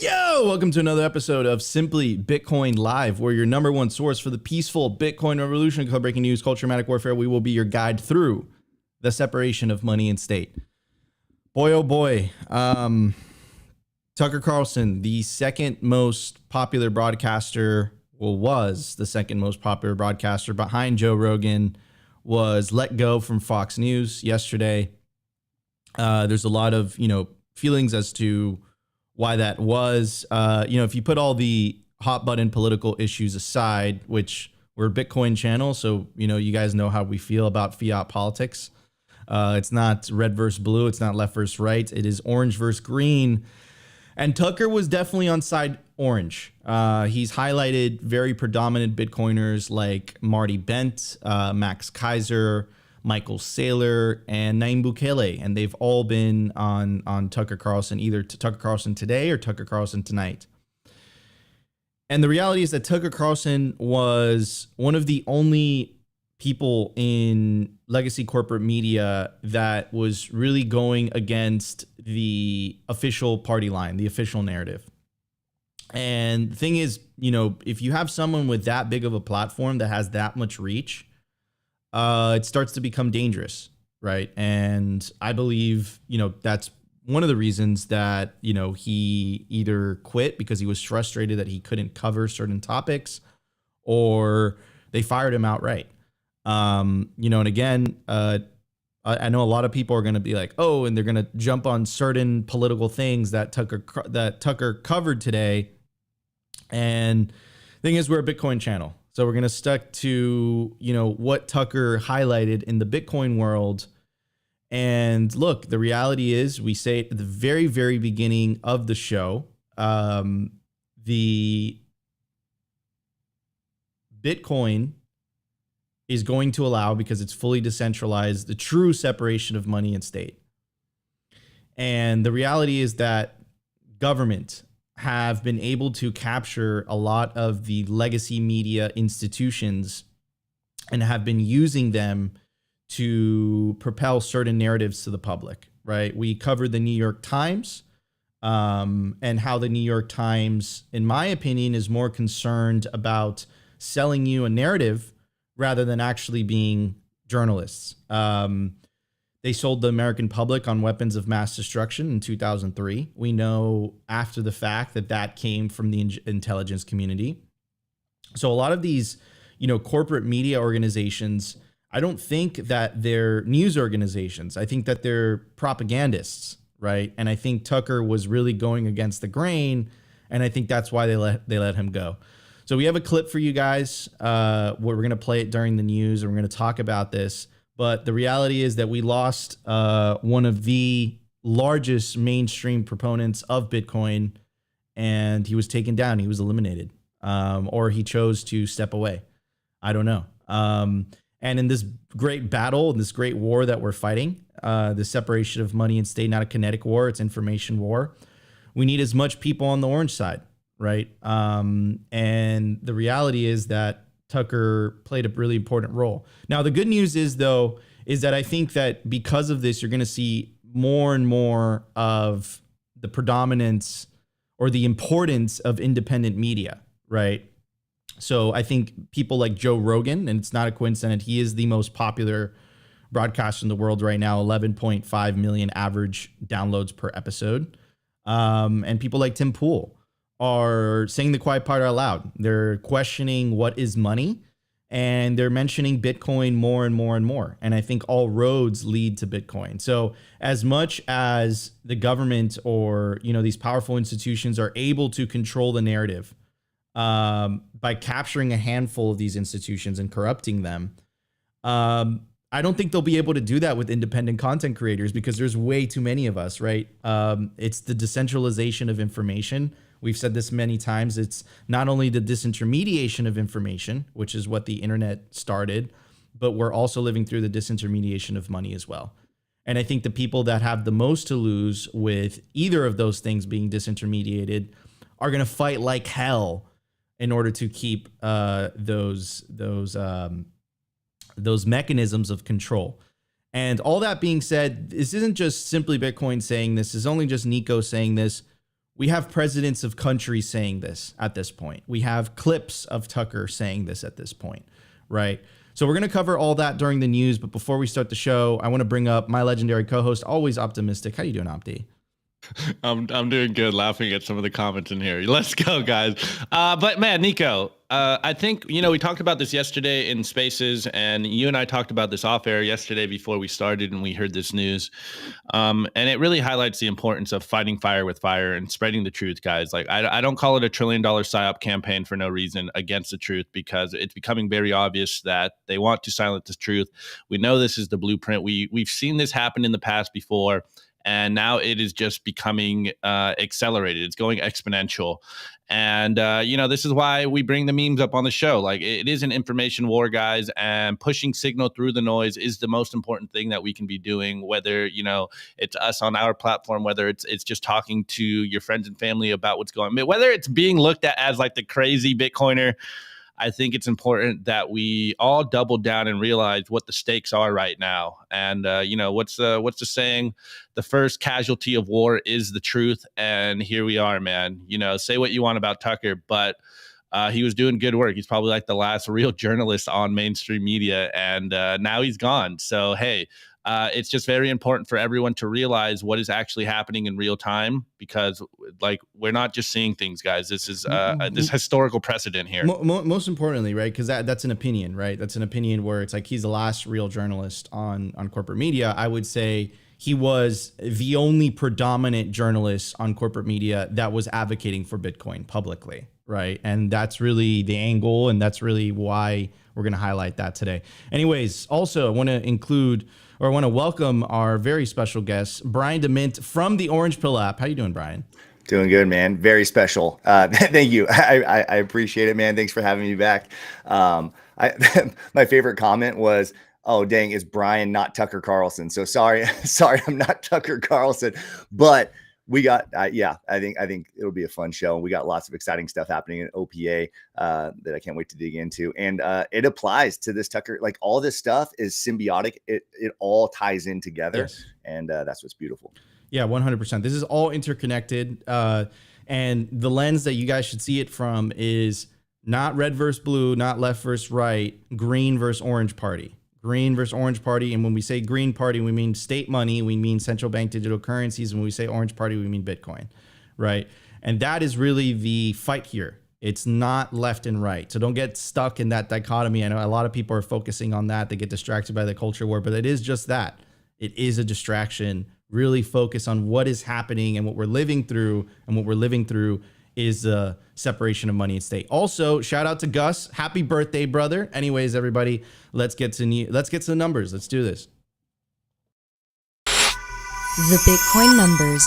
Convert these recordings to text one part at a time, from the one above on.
Yo, welcome to another episode of Simply Bitcoin Live. We're your number one source for the peaceful Bitcoin revolution, breaking news, culture, manic warfare. We will be your guide through the separation of money and state. Boy, oh boy. Tucker Carlson, the second most popular broadcaster, was the second most popular broadcaster behind Joe Rogan, was let go from Fox News yesterday. There's a lot of, feelings as to why that was. If you put all the hot button political issues aside, which we're a Bitcoin channel, so, you guys know how we feel about fiat politics. It's not red versus blue. It's not left versus right. It is orange versus green. And Tucker was definitely on side orange. He's highlighted very predominant Bitcoiners like Marty, Max Keiser, Michael Saylor, and Nayib Bukele, and they've all been on Tucker Carlson, either Tucker Carlson today or Tucker Carlson tonight. And the reality is that Tucker Carlson was one of the only people in legacy corporate media that was really going against the official party line, the official narrative. And the thing is, if you have someone with that big of a platform that has that much reach, it starts to become dangerous, right? And I believe, that's one of the reasons that, he either quit because he was frustrated that he couldn't cover certain topics, or they fired him outright. And again, I know a lot of people are going to be like, oh, and they're going to jump on certain political things that Tucker covered today. And the thing is, we're a Bitcoin channel. So we're going to stick to, what Tucker highlighted in the Bitcoin world. And look, the reality is, we say at the very, very beginning of the show, the Bitcoin is going to allow, because it's fully decentralized, the true separation of money and state. And the reality is that government have been able to capture a lot of the legacy media institutions and have been using them to propel certain narratives to the public, right? We covered the New York Times and how the New York Times, in my opinion, is more concerned about selling you a narrative rather than actually being journalists. They sold the American public on weapons of mass destruction in 2003. We know after the fact that came from the intelligence community. So a lot of these, corporate media organizations, I don't think that they're news organizations. I think that they're propagandists, right? And I think Tucker was really going against the grain, and I think that's why they let him go. So we have a clip for you guys. Where we're going to play it during the news, and we're going to talk about this. But the reality is that we lost one of the largest mainstream proponents of Bitcoin, and he was taken down. He was eliminated, or he chose to step away. I don't know. And in this great battle, this great war that we're fighting, the separation of money and state, not a kinetic war, it's information war. We need as much people on the orange side, right? And the reality is that Tucker played a really important role. Now, the good news is, though, is that I think that because of this, you're going to see more and more of the predominance or the importance of independent media, right? So I think people like Joe Rogan, and it's not a coincidence, he is the most popular broadcaster in the world right now, 11.5 million average downloads per episode. And people like Tim Pool are saying the quiet part out loud. They're questioning what is money, and they're mentioning Bitcoin more and more and more. And I think all roads lead to Bitcoin. So as much as the government or, these powerful institutions are able to control the narrative by capturing a handful of these institutions and corrupting them, I don't think they'll be able to do that with independent content creators, because there's way too many of us, right? It's the decentralization of information. We've said this many times. It's not only the disintermediation of information, which is what the internet started, but we're also living through the disintermediation of money as well. And I think the people that have the most to lose with either of those things being disintermediated are going to fight like hell in order to keep those mechanisms of control. And all that being said, this isn't just simply Bitcoin saying this. This is only just Nico saying this. We have presidents of countries saying this at this point. We have clips of Tucker saying this at this point, right? So we're going to cover all that during the news. But before we start the show, I want to bring up my legendary co-host, always optimistic. How you doing, Opti? I'm doing good, laughing at some of the comments in here. Let's go, guys. But man, Nico, I think, we talked about this yesterday in Spaces, and you and I talked about this off air yesterday before we started and we heard this news. And it really highlights the importance of fighting fire with fire and spreading the truth, guys. Like, I don't call it a $1 trillion psyop campaign for no reason against the truth, because it's becoming very obvious that they want to silence the truth. We know this is the blueprint. We've seen this happen in the past before. And now it is just becoming accelerated. It's going exponential. And, this is why we bring the memes up on the show. Like, it is an information war, guys, and pushing signal through the noise is the most important thing that we can be doing, whether, it's us on our platform, whether it's just talking to your friends and family about what's going on, whether it's being looked at as like the crazy Bitcoiner. I think it's important that we all double down and realize what the stakes are right now. And, what's the saying? The first casualty of war is the truth. And here we are, man. Say what you want about Tucker, but he was doing good work. He's probably like the last real journalist on mainstream media. And now he's gone. So, hey, it's just very important for everyone to realize what is actually happening in real time, because we're not just seeing things, guys. This is this historical precedent here. Most importantly, right? Because that's an opinion, right? That's an opinion where it's like he's the last real journalist on corporate media. I would say he was the only predominant journalist on corporate media that was advocating for Bitcoin publicly, right? And that's really the angle, and that's really why we're going to highlight that today. Anyways, also I want to welcome our very special guest, Brian DeMint from the Orange Pill app. How you doing, Brian? Doing good, man. Very special. Thank you. I appreciate it, man. Thanks for having me back. My favorite comment was, "Oh, dang, it's Brian, not Tucker Carlson." So sorry, I'm not Tucker Carlson, but we got, I think it'll be a fun show. We got lots of exciting stuff happening in OPA that I can't wait to dig into. And it applies to this Tucker, like all this stuff is symbiotic. It all ties in together. Yes. And that's what's beautiful. Yeah, 100%. This is all interconnected. And the lens that you guys should see it from is not red versus blue, not left versus right, green versus orange party. Green versus orange party. And when we say green party, we mean state money. We mean central bank digital currencies. And when we say orange party, we mean Bitcoin, right? And that is really the fight here. It's not left and right. So don't get stuck in that dichotomy. I know a lot of people are focusing on that. They get distracted by the culture war, but it is just that. It is a distraction. Really focus on what is happening and what we're living through. And what we're living through is the separation of money and state. Also, shout out to Gus. Happy birthday, brother. Anyways, everybody, let's get to the numbers. Let's do this. The Bitcoin numbers.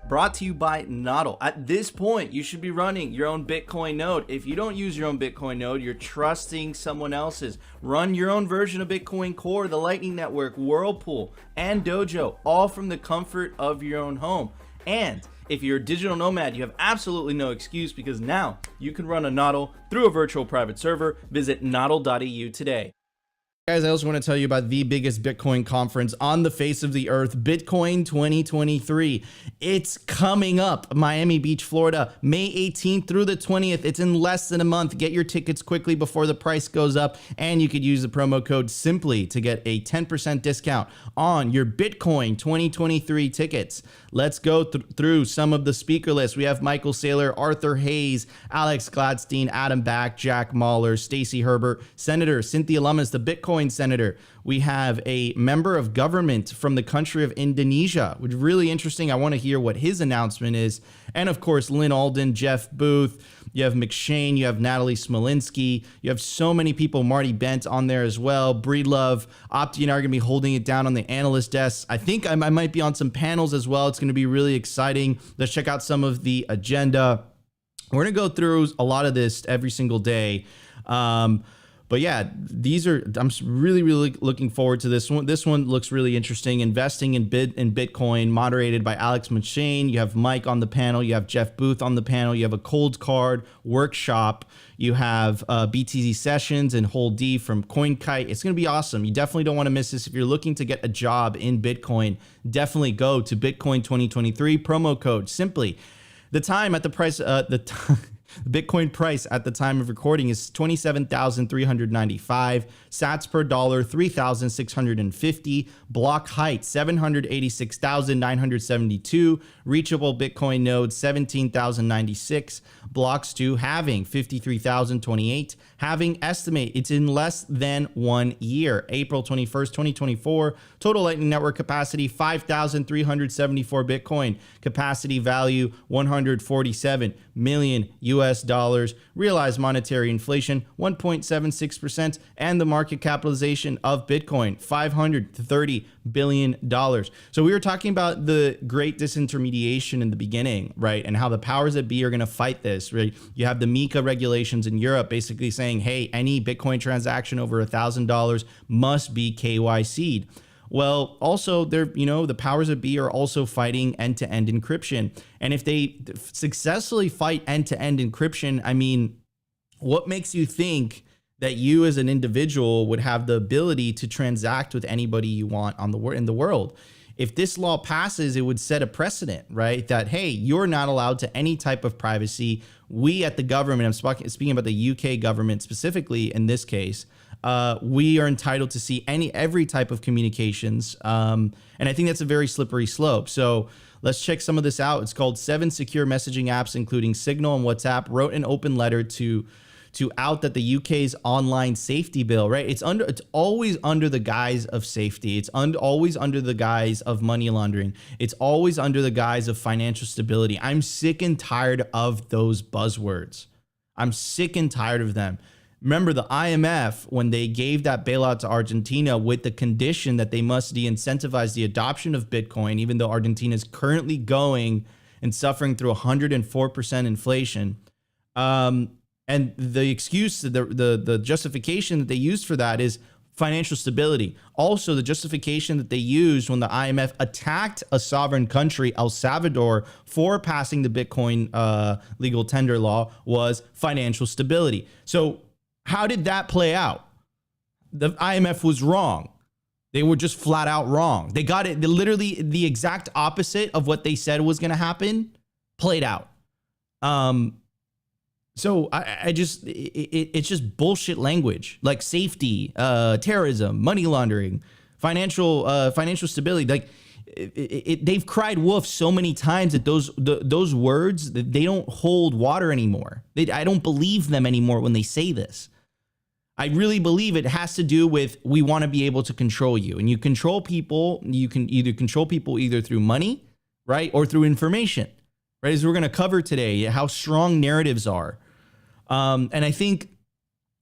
Brought to you by Nodl. At this point, you should be running your own Bitcoin node. If you don't use your own Bitcoin node, you're trusting someone else's. Run your own version of Bitcoin Core, the Lightning Network, Whirlpool, and Dojo, all from the comfort of your own home. And if you're a digital nomad, you have absolutely no excuse, because now you can run a Nodl through a virtual private server. Visit nodl.eu today. Guys, I also want to tell you about the biggest Bitcoin conference on the face of the earth, Bitcoin 2023. It's coming up, Miami Beach, Florida, May 18th through the 20th. It's in less than a month. Get your tickets quickly before the price goes up, and you could use the promo code SIMPLY to get a 10% discount on your Bitcoin 2023 tickets. Let's go through some of the speaker lists. We have Michael Saylor, Arthur Hayes, Alex Gladstein, Adam Back, Jack Mahler, Stacey Herbert, Senator Cynthia Lummis, the Bitcoin senator. We have a member of government from the country of Indonesia, which is really interesting. I want to hear what his announcement is. And of course, Lynn Alden, Jeff Booth, you have McShane, you have Natalie Smolinski, you have so many people, Marty Bent on there as well, Breedlove, Opti and I are going to be holding it down on the analyst desk. I think I might be on some panels as well. It's going to be really exciting. Let's check out some of the agenda. We're going to go through a lot of this every single day. But yeah, I'm really, really looking forward to this one. This one looks really interesting. Investing in Bitcoin, moderated by Alex McShane. You have Mike on the panel. You have Jeff Booth on the panel. You have a cold card workshop. You have BTC sessions and Whole D from CoinKite. It's going to be awesome. You definitely don't want to miss this. If you're looking to get a job in Bitcoin, definitely go to Bitcoin 2023, promo code SIMPLY. The time at the price, the Bitcoin price at the time of recording is 27,395. Sats per dollar, 3,650. Block height, 786,972. Reachable Bitcoin nodes, 17,096. Blocks to halving, 53,028. Halving estimate, it's in less than 1 year. April 21st, 2024. Total Lightning Network capacity, 5,374 Bitcoin. Capacity value, 147 million US dollars. Realized monetary inflation, 1.76%. And the market capitalization of Bitcoin, $530 billion. So we were talking about the great disintermediation in the beginning, right? And how the powers that be are going to fight this, right? You have the MiCA regulations in Europe basically saying, hey, any Bitcoin transaction over $1,000 must be KYC'd. Well, also they're, you know, the powers that be are also fighting end-to-end encryption. And if they successfully fight end-to-end encryption, I mean, what makes you think that you as an individual would have the ability to transact with anybody you want in the world? If this law passes, it would set a precedent, right? That, hey, you're not allowed to any type of privacy. We at the government, I'm speaking about the UK government specifically in this case, we are entitled to see every type of communications. And I think that's a very slippery slope. So let's check some of this out. It's called 7 secure messaging apps, including Signal and WhatsApp, wrote an open letter to out that the UK's online safety bill, right? It's always under the guise of safety. It's always under the guise of money laundering. It's always under the guise of financial stability. I'm sick and tired of those buzzwords. I'm sick and tired of them. Remember the IMF, when they gave that bailout to Argentina with the condition that they must de-incentivize the adoption of Bitcoin, even though Argentina is currently going and suffering through 104% inflation. And the excuse, the justification that they used for that is financial stability. Also, the justification that they used when the IMF attacked a sovereign country, El Salvador, for passing the Bitcoin legal tender law was financial stability. So how did that play out? The IMF was wrong. They were just flat out wrong. They got it literally the exact opposite of what they said was going to happen played out. So it's just bullshit language, like safety, terrorism, money laundering, financial stability. Like they've cried wolf so many times that those words, they don't hold water anymore. I don't believe them anymore when they say this. I really believe it has to do with, we want to be able to control you, and you control people. You can either control people either through money, right, or through information, right? As we're going to cover today, how strong narratives are. And I think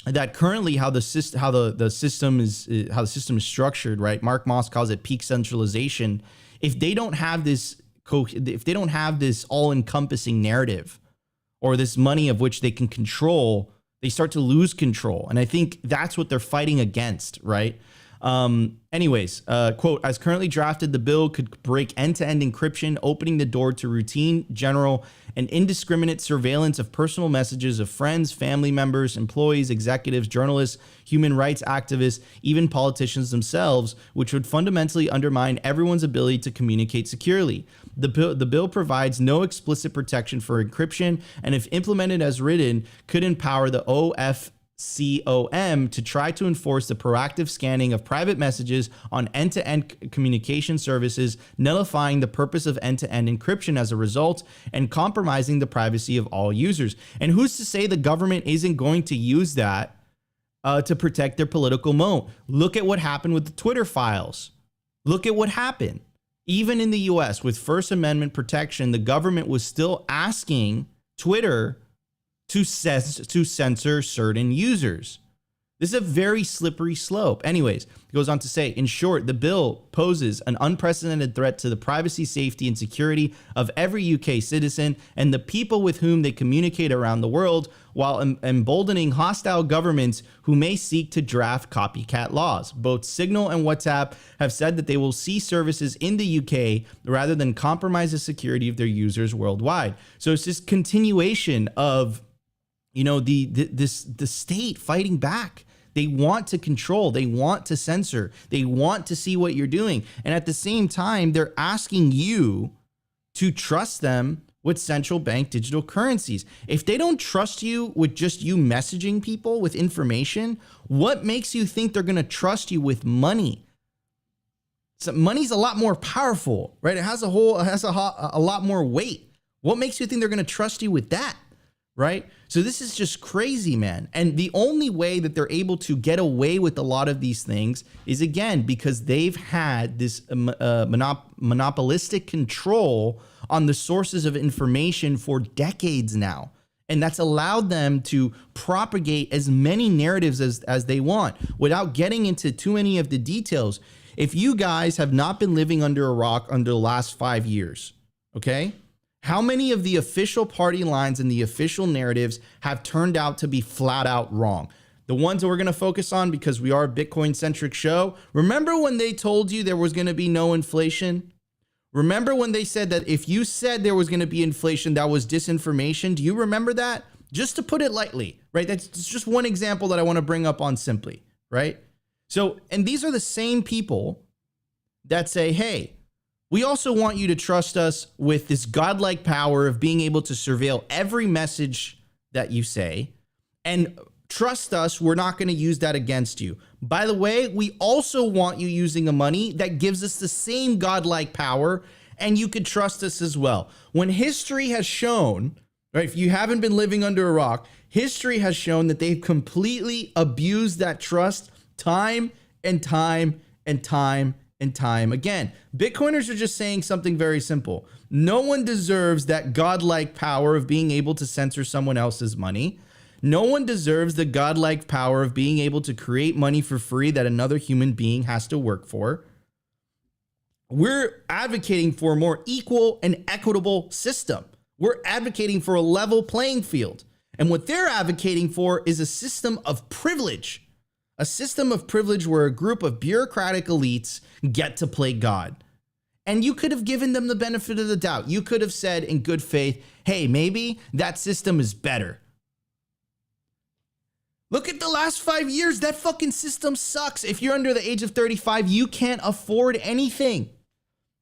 that currently how the system is structured, right? Mark Moss calls it peak centralization. If they don't have this all-encompassing narrative, or this money of which they can control, they start to lose control. And I think that's what they're fighting against, right? Anyways, quote, as currently drafted, the bill could break end-to-end encryption, opening the door to routine, general, and indiscriminate surveillance of personal messages of friends, family members, employees, executives, journalists, human rights activists, even politicians themselves, which would fundamentally undermine everyone's ability to communicate securely. The bill provides no explicit protection for encryption, and if implemented as written, could empower the OFCOM to try to enforce the proactive scanning of private messages on end-to-end communication services, nullifying the purpose of end-to-end encryption as a result, and compromising the privacy of all users. And who's to say the government isn't going to use that to protect their political moat? Look at what happened with the Twitter files. Look at what happened. Even in the US, with First Amendment protection, the government was still asking Twitter to censor certain users. This is a very slippery slope. Anyways, it goes on to say, in short, the bill poses an unprecedented threat to the privacy, safety, and security of every UK citizen and the people with whom they communicate around the world, while emboldening hostile governments who may seek to draft copycat laws. Both Signal and WhatsApp have said that they will cease services in the UK rather than compromise the security of their users worldwide. So it's this continuation of, you know, the state fighting back. They want to control, they want to censor, they want to see what you're doing. And at the same time, they're asking you to trust them with central bank digital currencies. If they don't trust you with just you messaging people with information, what makes you think they're going to trust you with money? So money's a lot more powerful, right? It has a lot more weight. What makes you think they're going to trust you with that, right? So this is just crazy, man. And the only way that they're able to get away with a lot of these things is, again, because they've had this monopolistic control on the sources of information for decades now. And that's allowed them to propagate as many narratives as they want without getting into too many of the details. If you guys have not been living under a rock under the last 5 years, okay? How many of the official party lines and the official narratives have turned out to be flat out wrong? The ones that we're going to focus on because we are a Bitcoin-centric show. Remember when they told you there was going to be no inflation? Remember when they said that if you said there was going to be inflation, that was disinformation? Do you remember that? Just to put it lightly, right? That's just one example that I want to bring up on Simply, right? So, and these are the same people that say, hey, we also want you to trust us with this godlike power of being able to surveil every message that you say, and trust us, we're not going to use that against you. By the way, we also want you using a money that gives us the same godlike power, and you could trust us as well. When history has shown, right, if you haven't been living under a rock, history has shown that they've completely abused that trust time and time and time and time again. Bitcoiners are just saying something very simple. No one deserves that godlike power of being able to censor someone else's money. No one deserves the godlike power of being able to create money for free that another human being has to work for. We're advocating for a more equal and equitable system. We're advocating for a level playing field. And what they're advocating for is a system of privilege. A system of privilege where a group of bureaucratic elites get to play God. And you could have given them the benefit of the doubt. You could have said in good faith, hey, maybe that system is better. Look at the last 5 years. That fucking system sucks. If you're under the age of 35, you can't afford anything.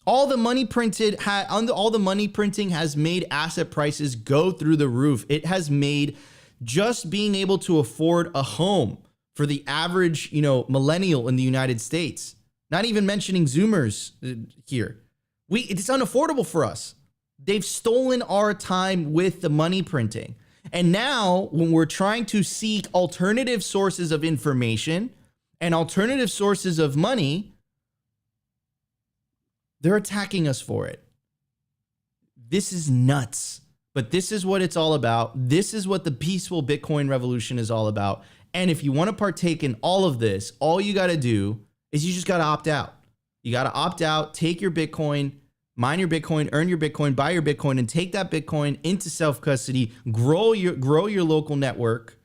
All the money printing has made asset prices go through the roof. It has made just being able to afford a home for the average, millennial in the United States, not even mentioning Zoomers here. It's unaffordable for us. They've stolen our time with the money printing. And now when we're trying to seek alternative sources of information and alternative sources of money, they're attacking us for it. This is nuts. But this is what it's all about. This is what the peaceful Bitcoin revolution is all about. And if you want to partake in all of this, all you got to do is you just got to opt out. You got to opt out, take your Bitcoin, mine your Bitcoin, earn your Bitcoin, buy your Bitcoin, and take that Bitcoin into self-custody, grow your local network,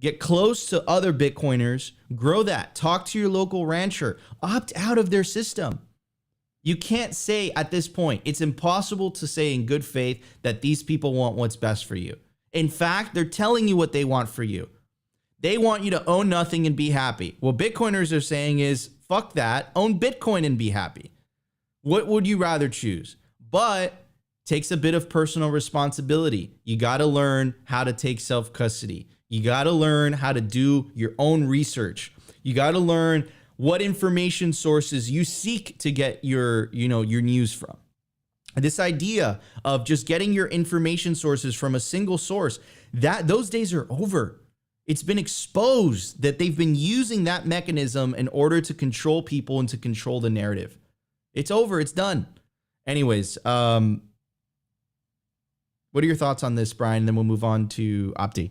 get close to other Bitcoiners, grow that, talk to your local rancher, opt out of their system. You can't say at this point, it's impossible to say in good faith that these people want what's best for you. In fact, they're telling you what they want for you. They want you to own nothing and be happy. What Bitcoiners are saying is, fuck that, own Bitcoin and be happy. What would you rather choose? But takes a bit of personal responsibility. You got to learn how to take self-custody. You got to learn how to do your own research. You got to learn what information sources you seek to get your news from. This idea of just getting your information sources from a single source, those days are over. It's been exposed that they've been using that mechanism in order to control people and to control the narrative. It's over. It's done. Anyways, what are your thoughts on this, Brian? And then we'll move on to Opti.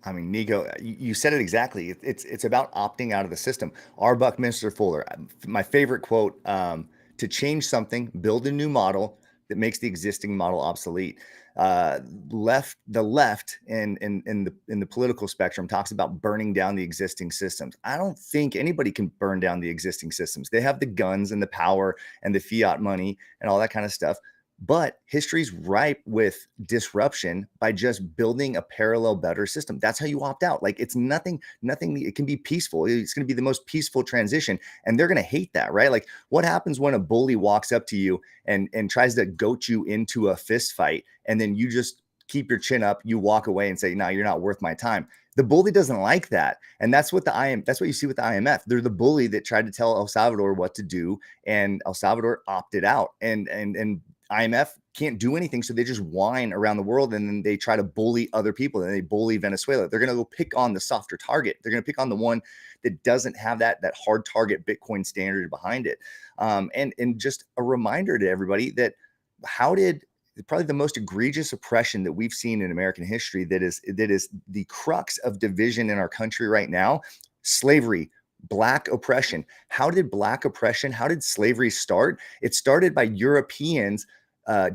I mean, Nico, you said it exactly. It's about opting out of the system. R. Buckminster Fuller, my favorite quote, to change something, build a new model that makes the existing model obsolete. The left in the political spectrum talks about burning down the existing systems. I don't think anybody can burn down the existing systems. They have the guns and the power and the fiat money and all that kind of stuff. But history's ripe with disruption by just building a parallel better system. That's how you opt out. Like it's nothing, it can be peaceful. It's going to be the most peaceful transition. And they're going to hate that, right? Like what happens when a bully walks up to you and tries to goat you into a fist fight, and then you just keep your chin up, you walk away and say, no, you're not worth my time. The bully doesn't like that. And that's what that's what you see with the IMF. They're the bully that tried to tell El Salvador what to do, and El Salvador opted out. And IMF can't do anything, so they just whine around the world, and then they try to bully other people, and they bully Venezuela. They're going to go pick on the softer target. They're going to pick on the one that doesn't have that hard target Bitcoin standard behind it. And just a reminder to everybody that probably the most egregious oppression that we've seen in American history, that is the crux of division in our country right now, slavery, Black oppression. How did slavery start? It started by Europeans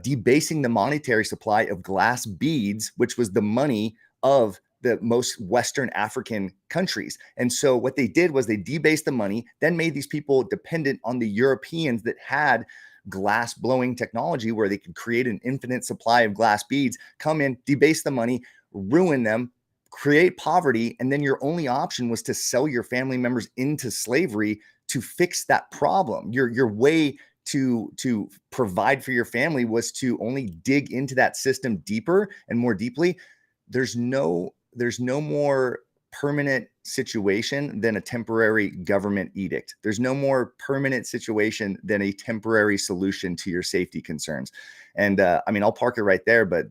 debasing the monetary supply of glass beads, which was the money of the most Western African countries. And so what they did was they debased the money, then made these people dependent on the Europeans that had glass blowing technology where they could create an infinite supply of glass beads, come in, debase the money, ruin them, create poverty, and then your only option was to sell your family members into slavery to fix that problem. Your way to provide for your family was to only dig into that system deeper and more deeply. There's no more permanent situation than a temporary government edict. There's no more permanent situation than a temporary solution to your safety concerns. And I mean, I'll park it right there, but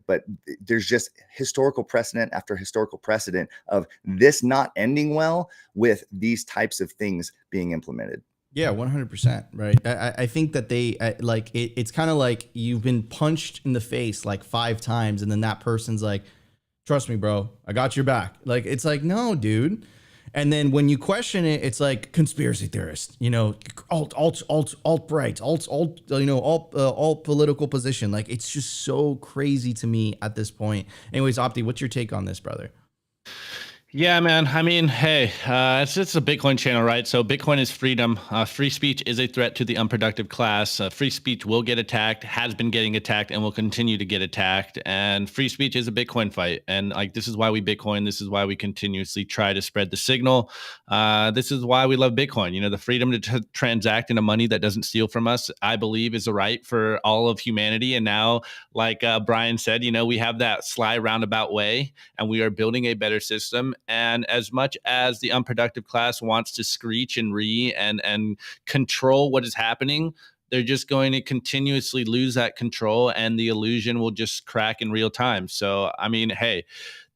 there's just historical precedent after historical precedent of this not ending well with these types of things being implemented. Yeah, 100%. Right. I think that they like it's kind of like you've been punched in the face like 5 times, and then that person's like, trust me, bro, I got your back. Like, it's like, no, dude. And then when you question it, it's like conspiracy theorist, alt right, alt political position. Like, it's just so crazy to me at this point. Anyways, Opti, what's your take on this, brother? Yeah, man. I mean, hey, it's a Bitcoin channel, right? So Bitcoin is freedom. Free speech is a threat to the unproductive class. Free speech will get attacked, has been getting attacked, and will continue to get attacked. And free speech is a Bitcoin fight. And like, this is why we Bitcoin. This is why we continuously try to spread the signal. This is why we love Bitcoin. The freedom to transact in a money that doesn't steal from us, I believe, is a right for all of humanity. And now, like Brian said, we have that sly roundabout way, and we are building a better system. And as much as the unproductive class wants to screech and and control what is happening, they're just going to continuously lose that control, and the illusion will just crack in real time. So, I mean, hey,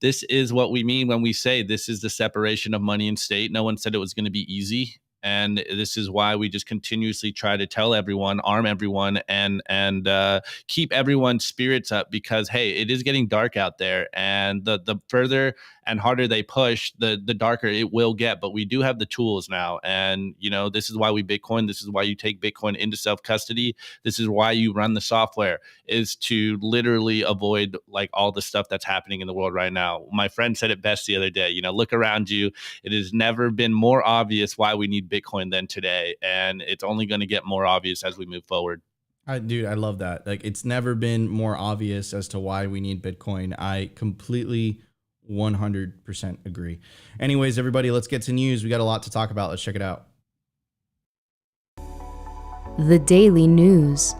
this is what we mean when we say this is the separation of money and state. No one said it was going to be easy. And this is why we just continuously try to tell everyone, arm everyone, and keep everyone's spirits up, because, hey, it is getting dark out there. And the further and harder they push, the darker it will get. But we do have the tools now. And, this is why we Bitcoin. This is why you take Bitcoin into self-custody. This is why you run the software, is to literally avoid like all the stuff that's happening in the world right now. My friend said it best the other day, look around you. It has never been more obvious why we need Bitcoin than today. And it's only going to get more obvious as we move forward. Dude, I love that. Like, it's never been more obvious as to why we need Bitcoin. I completely 100% agree. Anyways, everybody, let's get to news. We got a lot to talk about. Let's check it out. The Daily News.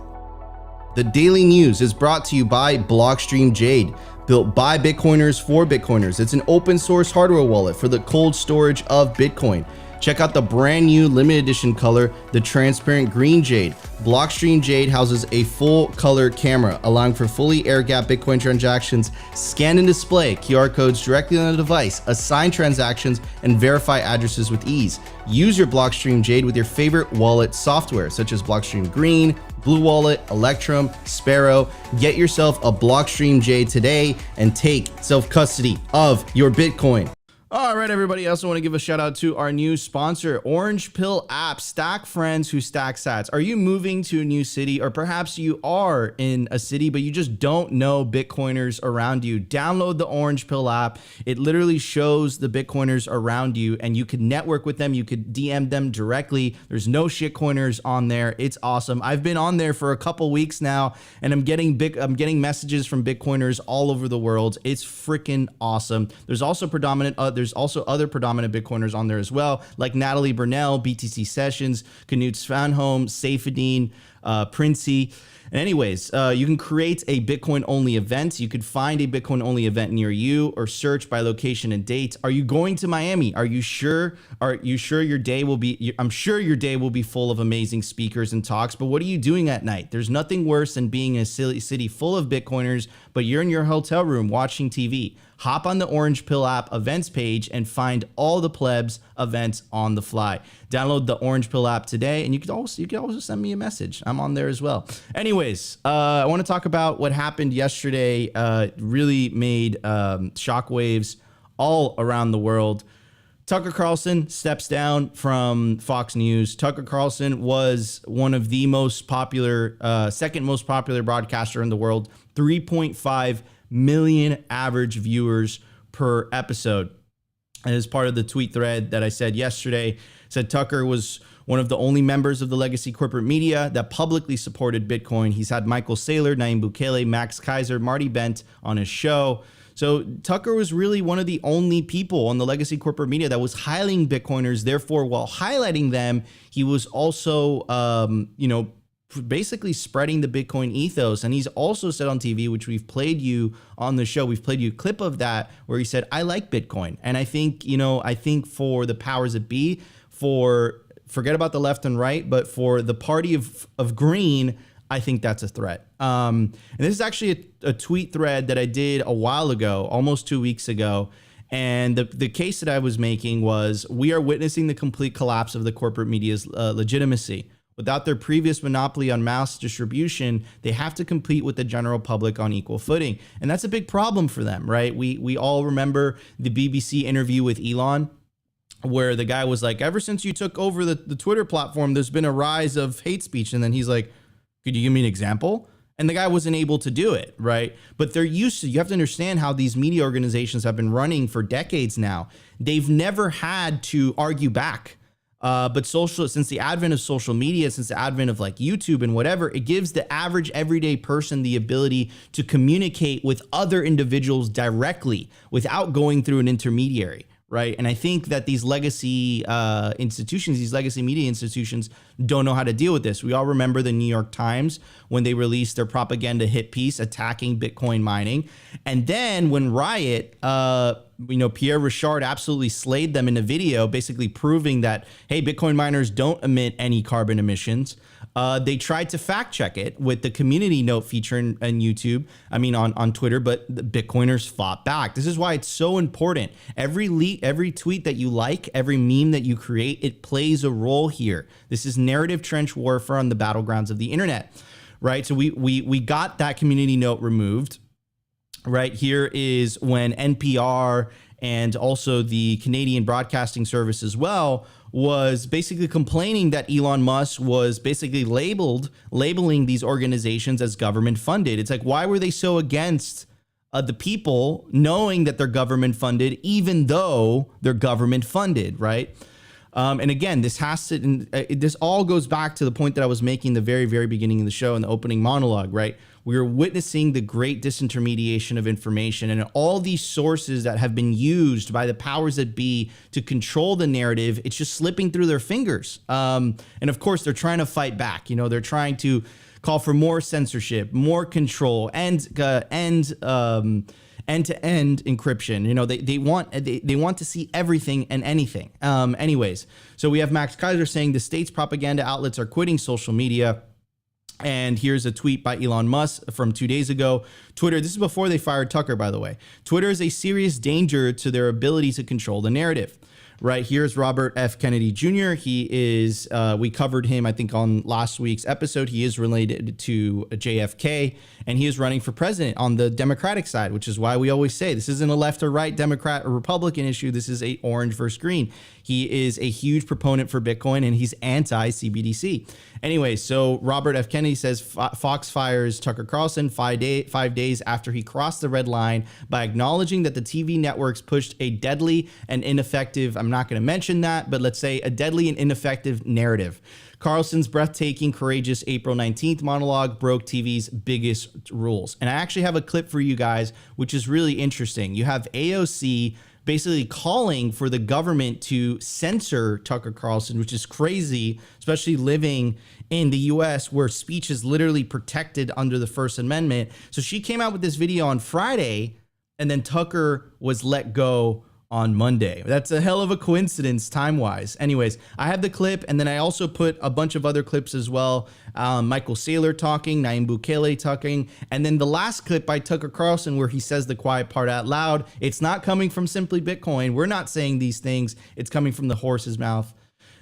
The Daily News is brought to you by Blockstream Jade, built by Bitcoiners for Bitcoiners. It's an open source hardware wallet for the cold storage of Bitcoin. Check out the brand new limited edition color, the transparent green Jade. Blockstream Jade houses a full color camera, allowing for fully air-gapped Bitcoin transactions, scan and display QR codes directly on the device, assign transactions, and verify addresses with ease. Use your Blockstream Jade with your favorite wallet software, such as Blockstream Green, Blue Wallet, Electrum, Sparrow. Get yourself a Blockstream Jade today and take self-custody of your Bitcoin. All right, everybody. I also want to give a shout out to our new sponsor, Orange Pill app. Stack friends who stack sats. Are you moving to a new city, or perhaps you are in a city, but you just don't know Bitcoiners around you? Download the Orange Pill app. It literally shows the Bitcoiners around you, and you can network with them. You could DM them directly. There's no shitcoiners on there. It's awesome. I've been on there for a couple weeks now, and I'm getting messages from Bitcoiners all over the world. It's freaking awesome. There's also other predominant Bitcoiners on there as well, like Natalie Burnell, BTC Sessions, Knut Svanholm, Saifedean, Princey. And anyways, you can create a Bitcoin-only event. You could find a Bitcoin-only event near you or search by location and date. Are you going to Miami? Are you sure? Are you sure your day will be? I'm sure your day will be full of amazing speakers and talks, but what are you doing at night? There's nothing worse than being in a city full of Bitcoiners, but you're in your hotel room watching TV. Hop on the Orange Pill app events page and find all the plebs events on the fly. Download the Orange Pill app today, and you can also send me a message. I'm on there as well. Anyways, I want to talk about what happened yesterday. Really made shockwaves all around the world. Tucker Carlson steps down from Fox News. Tucker Carlson was one of the most popular, second most popular broadcaster in the world. 3.5 million average viewers per episode. And as part of the tweet thread that I said yesterday, said Tucker was one of the only members of the legacy corporate media that publicly supported Bitcoin. He's had Michael Saylor, Nayib Bukele, Max Keiser, Marty Bent on his show. So Tucker was really one of the only people on the legacy corporate media that was highlighting Bitcoiners. Therefore, while highlighting them, he was also, basically spreading the Bitcoin ethos. And he's also said on TV, which we've played you on the show, we've played you a clip of that where he said, I like Bitcoin. And I think, for the powers that be, forget about the left and right, but for the party of green, I think that's a threat. And this is actually a tweet thread that I did a while ago, almost 2 weeks ago. And the case that I was making was, we are witnessing the complete collapse of the corporate media's legitimacy. Without their previous monopoly on mass distribution, they have to compete with the general public on equal footing. And that's a big problem for them, right? We all remember the BBC interview with Elon, where the guy was like, ever since you took over the Twitter platform, there's been a rise of hate speech. And then he's like, could you give me an example? And the guy wasn't able to do it, right? But you have to understand how these media organizations have been running for decades now. They've never had to argue back. But since the advent of social media, since the advent of like YouTube and whatever, it gives the average everyday person the ability to communicate with other individuals directly without going through an intermediary, right? And I think that these legacy institutions, these legacy media institutions don't know how to deal with this. We all remember the New York Times when they released their propaganda hit piece attacking Bitcoin mining. And then when Riot, Pierre Richard absolutely slayed them in a video, basically proving that, hey, Bitcoin miners don't emit any carbon emissions. They tried to fact check it with the community note feature on YouTube, on Twitter, but the Bitcoiners fought back. This is why it's so important. Every tweet that you like, every meme that you create, it plays a role here. This is narrative trench warfare on the battlegrounds of the internet, right? So we got that community note removed. Right here is when NPR and also the Canadian Broadcasting Service as well was basically complaining that Elon Musk was basically labeling these organizations as government funded. It's like, why were they so against the people knowing that they're government funded, even though they're government funded, right? And again, this all goes back to the point that I was making the very, very beginning of the show in the opening monologue, right? We are witnessing the great disintermediation of information and all these sources that have been used by the powers that be to control the narrative. It's just slipping through their fingers. And of course, they're trying to fight back. They're trying to call for more censorship, more control, and end-to-end encryption. They want to see everything and anything. Anyways, so we have Max Keiser saying the state's propaganda outlets are quitting social media. And here's a tweet by Elon Musk from 2 days ago. Twitter, this is before they fired Tucker, by the way. Twitter is a serious danger to their ability to control the narrative. right? Here's Robert F. Kennedy Jr. He is, we covered him, I think, on last week's episode. He is related to JFK, and he is running for president on the Democratic side, which is why we always say this isn't a left or right, Democrat or Republican issue. This is a orange versus green. He is a huge proponent for Bitcoin, and he's anti-CBDC. Anyway, so Robert F. Kennedy says Fox fires Tucker Carlson 5 days after he crossed the red line by acknowledging that the TV networks pushed a deadly and ineffective, I'm not going to mention that, but let's say a deadly and ineffective narrative. Carlson's breathtaking, courageous April 19th monologue broke TV's biggest rules. And I actually have a clip for you guys, which is really interesting. You have AOC basically calling for the government to censor Tucker Carlson, which is crazy, especially living in the US where speech is literally protected under the First Amendment. So she came out with this video on Friday, and then Tucker was let go on Monday. That's a hell of a coincidence time-wise. Anyways, I have the clip, and then I also put a bunch of other clips as well. Michael Saylor talking, Nayib Bukele talking, and then the last clip by Tucker Carlson where he says the quiet part out loud. It's not coming from Simply Bitcoin. We're not saying these things. It's coming from the horse's mouth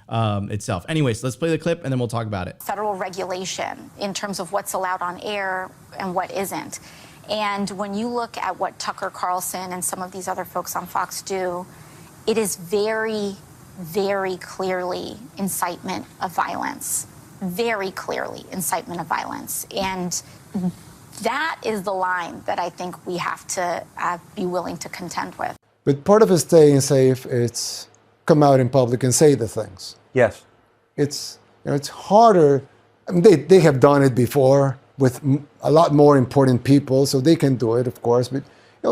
itself. Anyways, let's play the clip, and then we'll talk about it. Federal regulation in terms of what's allowed on air and what isn't. And when you look at what Tucker Carlson and some of these other folks on Fox do, it is very, very clearly incitement of violence. Very clearly incitement of violence. And that is the line that I think we have to be willing to contend with. But part of it staying safe, it's come out in public and say the things. Yes. It's, it's harder. I mean, they have done it before with a lot more important people, so they can do it, of course. But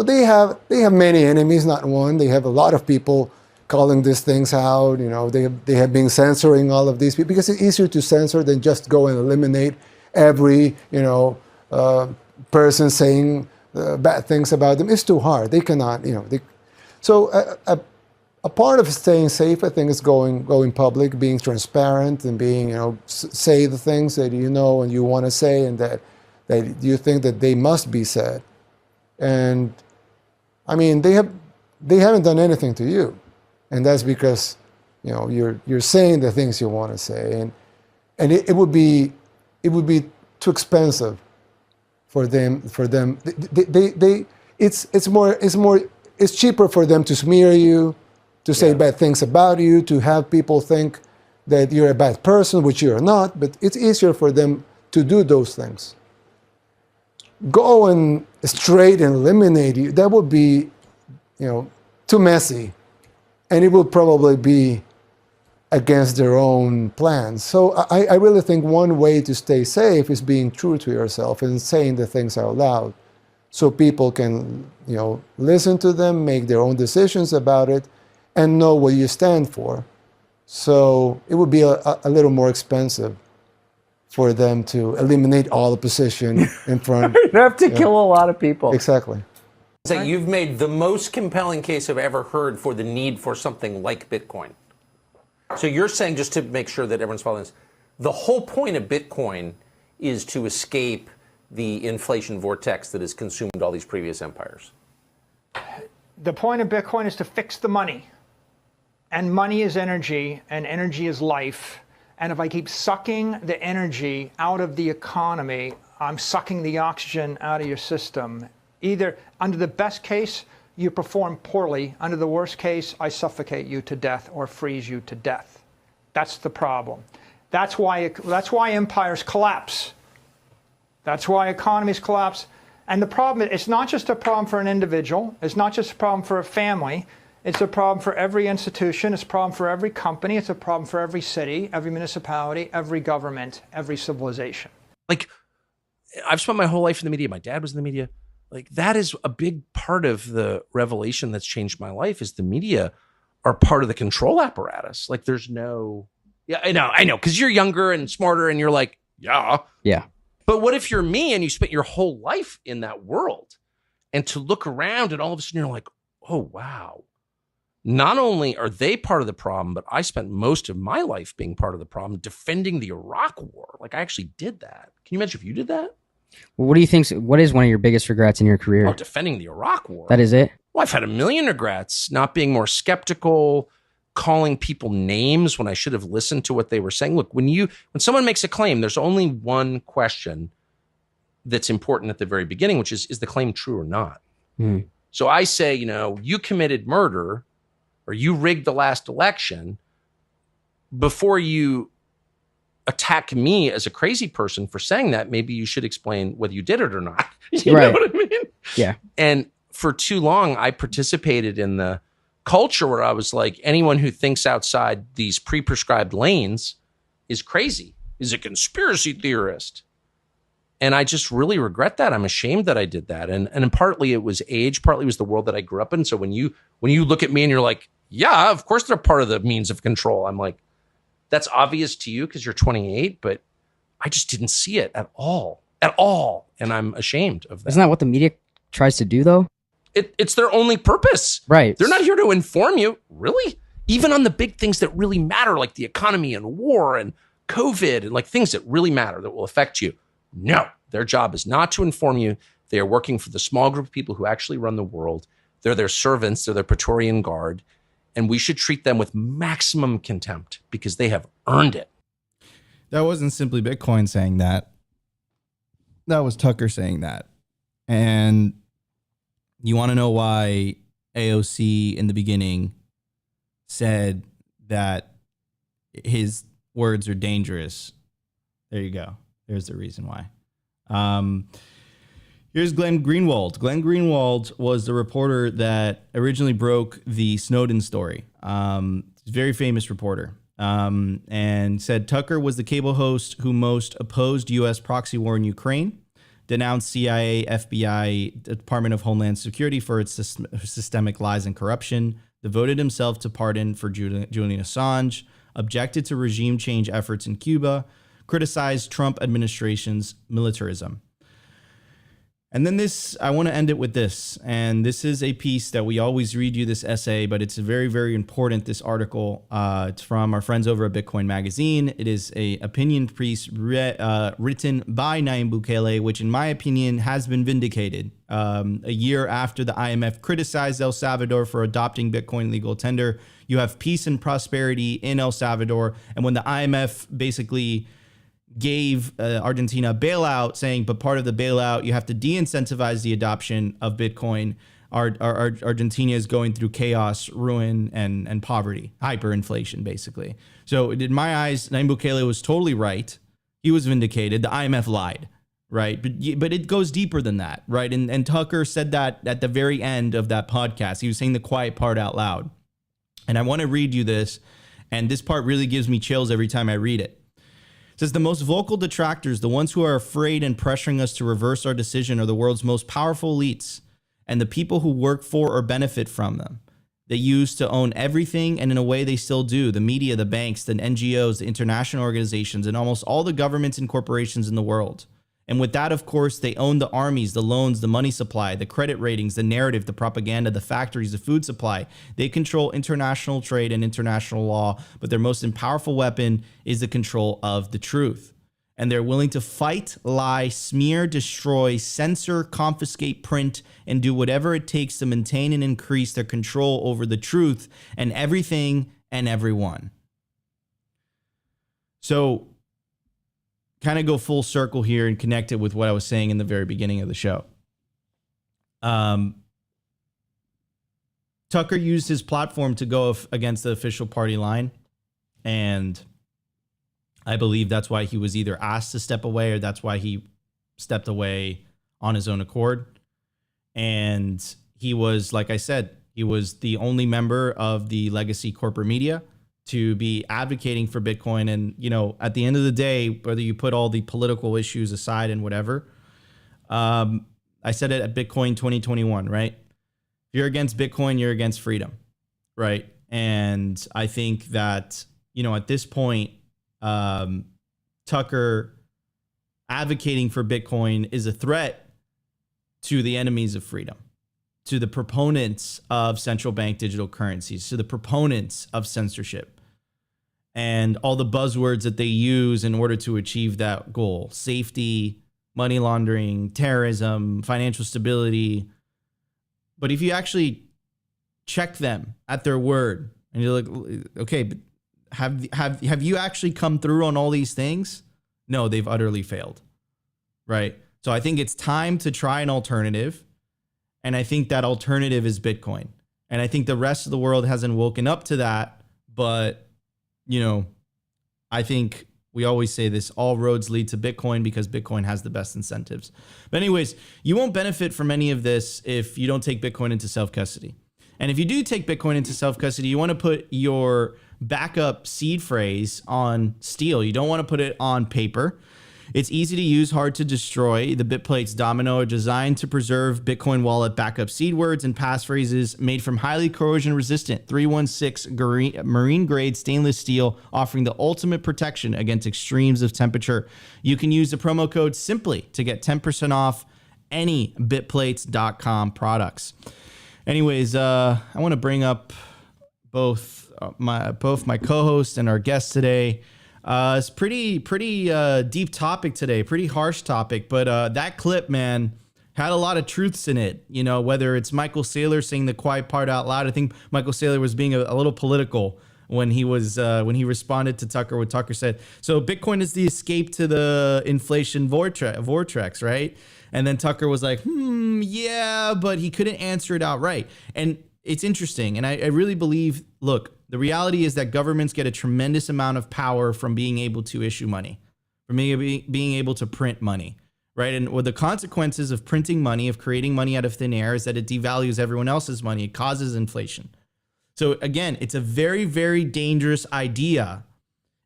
they have many enemies, not one. They have a lot of people calling these things out. They have been censoring all of these people because it's easier to censor than just go and eliminate every person saying bad things about them. It's too hard. They cannot. So a part of staying safe, I think, is going public, being transparent, and being say the things that and you want to say, and that you think that they must be said. And I mean, they haven't done anything to you, and that's because you're saying the things you want to say, and it would be too expensive for them. It's cheaper for them to smear you, to say bad things about you, to have people think that you're a bad person, which you're not, but it's easier for them to do those things. Go and straight and eliminate you, that would be, too messy, and it would probably be against their own plans. So I really think one way to stay safe is being true to yourself and saying the things out loud, so people can, listen to them, make their own decisions about it, and know what you stand for. So it would be a little more expensive for them to eliminate all opposition in front. You have to kill a lot of people. Exactly. So you've made the most compelling case I've ever heard for the need for something like Bitcoin. So you're saying, just to make sure that everyone's following this, the whole point of Bitcoin is to escape the inflation vortex that has consumed all these previous empires. The point of Bitcoin is to fix the money. And money is energy, and energy is life. And if I keep sucking the energy out of the economy, I'm sucking the oxygen out of your system. Either, under the best case, you perform poorly. Under the worst case, I suffocate you to death or freeze you to death. That's the problem. That's why empires collapse. That's why economies collapse. And the problem, it's not just a problem for an individual. It's not just a problem for a family. It's a problem for every institution. It's a problem for every company. It's a problem for every city, every municipality, every government, every civilization. Like, I've spent my whole life in the media. My dad was in the media. Like, that is a big part of the revelation that's changed my life, is the media are part of the control apparatus. Like, there's no, I know, because you're younger and smarter and you're like, yeah. But what if you're me and you spent your whole life in that world, and to look around and all of a sudden you're like, oh, wow. Not only are they part of the problem, but I spent most of my life being part of the problem, defending the Iraq War. Like, I actually did that. Can you imagine if you did that? What do you think? What is one of your biggest regrets in your career? Oh, defending the Iraq War. That is it? Well, I've had a million regrets, not being more skeptical, calling people names when I should have listened to what they were saying. Look, when someone makes a claim, there's only one question that's important at the very beginning, which is the claim true or not? So I say, you committed murder or you rigged the last election. Before you attack me as a crazy person for saying that, maybe you should explain whether you did it or not. You know what I mean? Yeah. And for too long, I participated in the culture where I was like, anyone who thinks outside these pre-prescribed lanes is crazy, is a conspiracy theorist. And I just really regret that. I'm ashamed that I did that. And partly it was age, partly it was the world that I grew up in. So when you look at me and you're like, yeah, of course they're part of the means of control, I'm like, that's obvious to you because you're 28, but I just didn't see it at all. And I'm ashamed of that. Isn't that what the media tries to do, though? It's their only purpose. Right. They're not here to inform you. Really? Even on the big things that really matter, like the economy and war and COVID and like things that really matter that will affect you. No, their job is not to inform you. They are working for the small group of people who actually run the world. They're their servants. They're their Praetorian Guard. And we should treat them with maximum contempt because they have earned it. That wasn't simply Bitcoin saying that. That was Tucker saying that. And you want to know why AOC in the beginning said that his words are dangerous? There you go. There's the reason why. Here's Glenn Greenwald. Glenn Greenwald was the reporter that originally broke the Snowden story. He's a very famous reporter. And said Tucker was the cable host who most opposed U.S. proxy war in Ukraine, denounced CIA, FBI, Department of Homeland Security for its systemic lies and corruption, devoted himself to pardon for Julian Assange, objected to regime change efforts in Cuba, criticized Trump administration's militarism. And then I want to end it with this. And this is a piece that we always read you this essay, but it's very, very important, this article. It's from our friends over at Bitcoin Magazine. It is a opinion piece written by Nayib Bukele, which in my opinion has been vindicated. A year after the IMF criticized El Salvador for adopting Bitcoin legal tender, you have peace and prosperity in El Salvador. And when the IMF basically gave Argentina a bailout, saying, but part of the bailout, you have to de-incentivize the adoption of Bitcoin. Argentina is going through chaos, ruin, and poverty, hyperinflation, basically. So in my eyes, Nayib Bukele was totally right. He was vindicated. The IMF lied, right? But it goes deeper than that, right? And Tucker said that at the very end of that podcast. He was saying the quiet part out loud. And I want to read you this. And this part really gives me chills every time I read it. It says, the most vocal detractors, the ones who are afraid and pressuring us to reverse our decision, are the world's most powerful elites and the people who work for or benefit from them. They used to own everything, and in a way they still do. The media, the banks, the NGOs, the international organizations, and almost all the governments and corporations in the world. And with that, of course, they own the armies, the loans, the money supply, the credit ratings, the narrative, the propaganda, the factories, the food supply. They control international trade and international law, but their most powerful weapon is the control of the truth. And they're willing to fight, lie, smear, destroy, censor, confiscate, print, and do whatever it takes to maintain and increase their control over the truth and everything and everyone. So, kind of go full circle here and connect it with what I was saying in the very beginning of the show. Tucker used his platform to go against the official party line. And I believe that's why he was either asked to step away or that's why he stepped away on his own accord. And he was, like I said, he was the only member of the legacy corporate media to be advocating for Bitcoin. And, you know, at the end of the day, whether you put all the political issues aside and whatever, I said it at Bitcoin 2021, right? If you're against Bitcoin, you're against freedom, right? And I think that, you know, at this point, Tucker advocating for Bitcoin is a threat to the enemies of freedom, to the proponents of central bank digital currencies, to the proponents of censorship, and all the buzzwords that they use in order to achieve that goal: safety, money laundering, terrorism, financial stability. But if you actually check them at their word, And you're like, okay, but have you actually come through on all these things? No, they've utterly failed. Right? So I think it's time to try an alternative. And I think that alternative is Bitcoin. And I think the rest of the world hasn't woken up to that. But, you know, I think we always say this, all roads lead to Bitcoin because Bitcoin has the best incentives. But anyways, you won't benefit from any of this if you don't take Bitcoin into self-custody. And if you do take Bitcoin into self-custody, you want to put your backup seed phrase on steel. You don't want to put it on paper. It's easy to use, hard to destroy. The BitPlates Domino are designed to preserve Bitcoin wallet backup seed words and passphrases made from highly corrosion resistant 316 marine grade stainless steel, offering the ultimate protection against extremes of temperature. You can use the promo code SIMPLY to get 10% off any bitplates.com products. Anyways, I want to bring up both my co-host and our guest today. It's pretty deep topic today, pretty harsh topic, but that clip, man, had a lot of truths in it. You know, whether it's Michael Saylor saying the quiet part out loud. I think Michael Saylor was being a little political when he responded to Tucker. What Tucker said. So Bitcoin is the escape to the inflation vortex, right? And then Tucker was like, yeah, but he couldn't answer it outright. And it's interesting. And I really believe, look, the reality is that governments get a tremendous amount of power from being able to issue money, from being able to print money, right? And what the consequences of printing money, of creating money out of thin air, is that it devalues everyone else's money. It causes inflation. So again, it's a very, very dangerous idea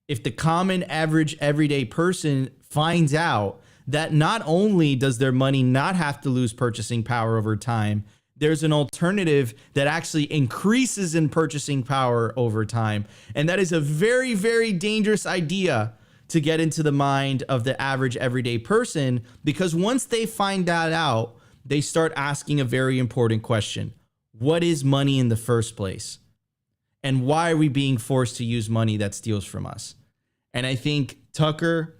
if the common, average, everyday person finds out that not only does their money not have to lose purchasing power over time, there's an alternative that actually increases in purchasing power over time. And that is a very, very dangerous idea to get into the mind of the average everyday person, because once they find that out, they start asking a very important question. What is money in the first place? And why are we being forced to use money that steals from us? And I think Tucker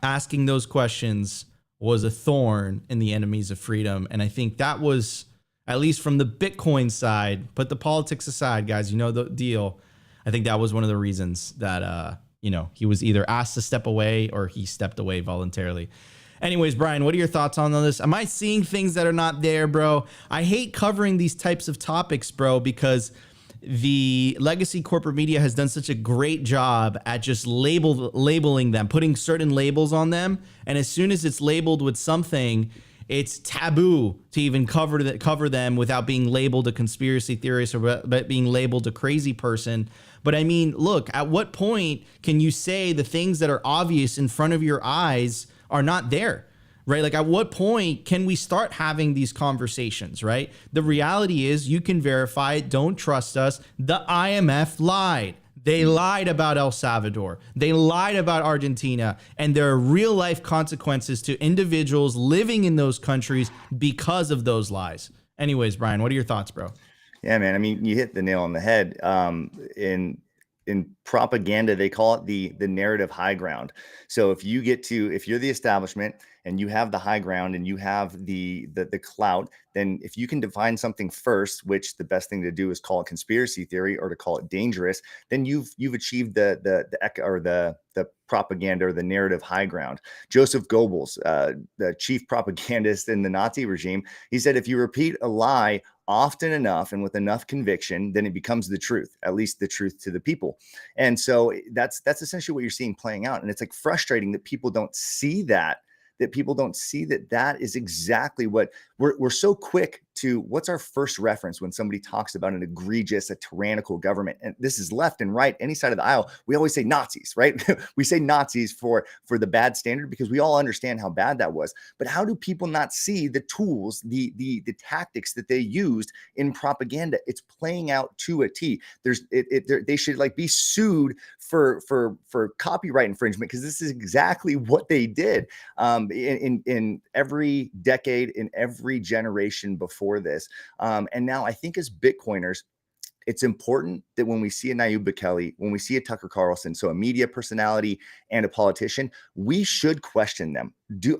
asking those questions was a thorn in the enemies of freedom. And I think that was, at least from the Bitcoin side, put the politics aside, guys, you know the deal. I think that was one of the reasons that, he was either asked to step away or he stepped away voluntarily. Anyways, Brian, what are your thoughts on this? Am I seeing things that are not there, bro? I hate covering these types of topics, bro, because the legacy corporate media has done such a great job at just labeling them, putting certain labels on them. And as soon as it's labeled with something, it's taboo to even cover them without being labeled a conspiracy theorist or being labeled a crazy person. But I mean, look, at what point can you say the things that are obvious in front of your eyes are not there? Right? Like, at what point can we start having these conversations, right? The reality is you can verify it. Don't trust us. The IMF lied. They lied about El Salvador. They lied about Argentina. And there are real life consequences to individuals living in those countries because of those lies. Anyways, Brian, what are your thoughts, bro? Yeah, man. I mean, you hit the nail on the head. In propaganda, they call it the narrative high ground. So if you're the establishment and you have the high ground and you have the clout, then if you can define something first, which the best thing to do is call it conspiracy theory or to call it dangerous, then you've achieved the propaganda or the narrative high ground. Joseph Goebbels, the chief propagandist in the Nazi regime, he said, if you repeat a lie often enough and with enough conviction, then it becomes the truth, at least the truth to the people. And so that's essentially what you're seeing playing out. And it's like frustrating that people don't see that is exactly what we're so quick to. What's our first reference when somebody talks about an egregious, a tyrannical government? And this is left and right, any side of the aisle. We always say Nazis, right? We say Nazis for the bad standard because we all understand how bad that was. But how do people not see the tools, the tactics that they used in propaganda? It's playing out to a T. They should like be sued for copyright infringement, because this is exactly what they did in every decade, in every generation before this. And now I think as Bitcoiners, it's important that when we see a Nayib Bukele, when we see a Tucker Carlson, so a media personality and a politician, we should question them.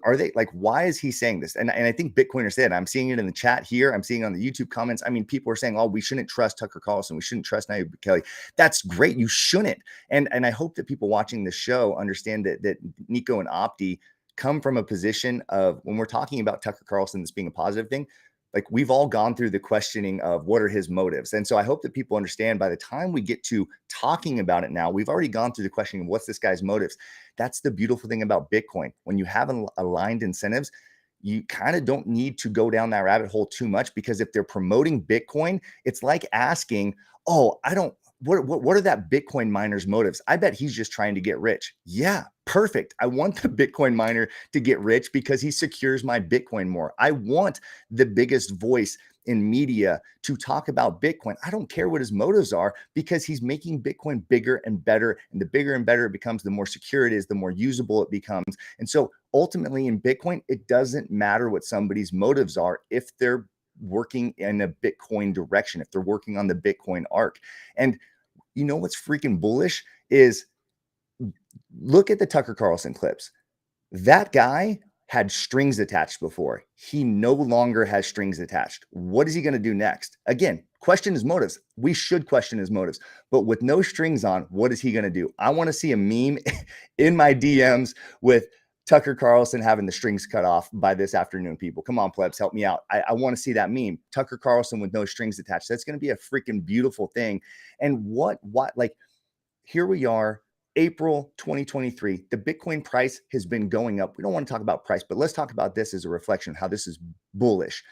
Are they like, why is he saying this? And I think Bitcoiners said, I'm seeing it in the chat here. I'm seeing it on the YouTube comments. I mean, people are saying, oh, we shouldn't trust Tucker Carlson. We shouldn't trust Nayib Bukele. That's great. You shouldn't. And I hope that people watching this show understand that Nico and Opti come from a position of, when we're talking about Tucker Carlson, this being a positive thing, like we've all gone through the questioning of what are his motives. And so I hope that people understand by the time we get to talking about it now, we've already gone through the questioning of what's this guy's motives. That's the beautiful thing about Bitcoin. When you have aligned incentives, you kind of don't need to go down that rabbit hole too much, because if they're promoting Bitcoin, it's like asking, oh, what are that Bitcoin miner's motives? I bet he's just trying to get rich. Yeah, perfect. I want the Bitcoin miner to get rich because he secures my Bitcoin more. I want the biggest voice in media to talk about Bitcoin. I don't care what his motives are, because he's making Bitcoin bigger and better. And the bigger and better it becomes, the more secure it is, the more usable it becomes. And so ultimately in Bitcoin, it doesn't matter what somebody's motives are if they're working in a Bitcoin direction, if they're working on the Bitcoin arc. And you know what's freaking bullish is, look at the Tucker Carlson clips. That guy had strings attached before. He no longer has strings attached. What is he going to do next? Again, question his motives. We should question his motives, but with no strings on, what is he going to do? I want to see a meme in my DMs with Tucker Carlson having the strings cut off by this afternoon, people. Come on, plebs, help me out. I want to see that meme. Tucker Carlson with no strings attached. That's going to be a freaking beautiful thing. And what, like, here we are, April 2023. The Bitcoin price has been going up. We don't want to talk about price, but let's talk about this as a reflection of how this is bullish.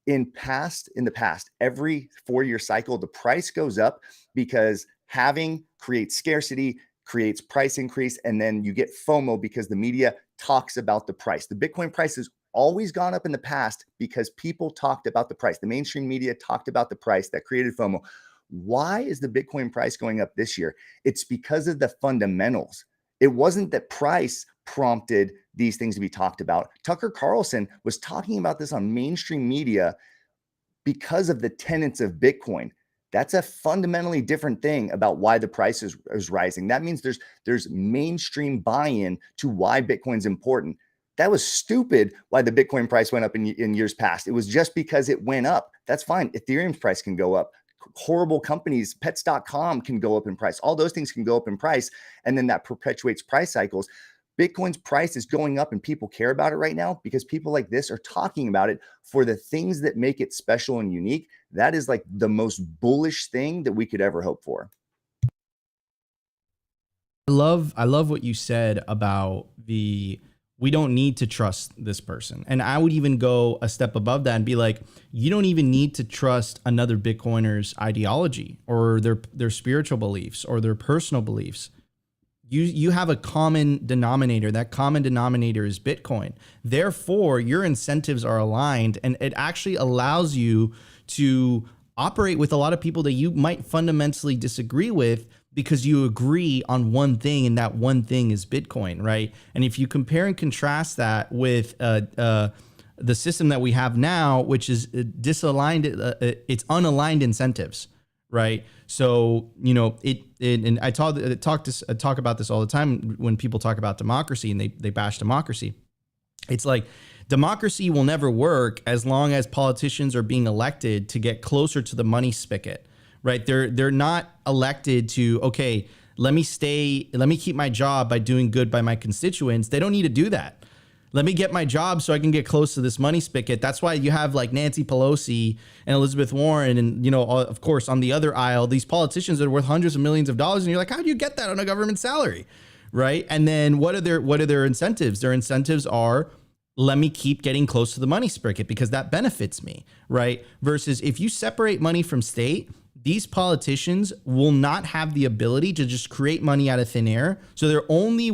In the past, every 4-year cycle, the price goes up because having creates scarcity, creates price increase, and then you get FOMO because the media talks about the price. The Bitcoin price has always gone up in the past because people talked about the price. The mainstream media talked about the price that created FOMO. Why is the Bitcoin price going up this year? It's because of the fundamentals. It wasn't that price prompted these things to be talked about. Tucker Carlson was talking about this on mainstream media because of the tenets of Bitcoin. That's a fundamentally different thing about why the price is rising. That means there's mainstream buy-in to why Bitcoin's important. That was stupid why the Bitcoin price went up in years past. It was just because it went up. That's fine. Ethereum's price can go up. Horrible companies, pets.com can go up in price. All those things can go up in price. And then that perpetuates price cycles. Bitcoin's price is going up and people care about it right now because people like this are talking about it for the things that make it special and unique. That is like the most bullish thing that we could ever hope for. I love what you said about we don't need to trust this person. And I would even go a step above that and be like, you don't even need to trust another Bitcoiner's ideology or their spiritual beliefs or their personal beliefs. You have a common denominator. That common denominator is Bitcoin. Therefore, your incentives are aligned, and it actually allows you to operate with a lot of people that you might fundamentally disagree with because you agree on one thing, and that one thing is Bitcoin, right? And if you compare and contrast that with the system that we have now, which is disaligned, it's unaligned incentives, right? So, and I talk about this all the time when people talk about democracy and they bash democracy. It's like democracy will never work as long as politicians are being elected to get closer to the money spigot, right? They're not elected to, okay, let me keep my job by doing good by my constituents. They don't need to do that. Let me get my job so I can get close to this money spigot. That's why you have like Nancy Pelosi and Elizabeth Warren and, of course, on the other aisle, these politicians that are worth hundreds of millions of dollars. And you're like, how do you get that on a government salary? Right. And then what are their incentives? Their incentives are, let me keep getting close to the money spigot because that benefits me. Right. Versus if you separate money from state, these politicians will not have the ability to just create money out of thin air. So their only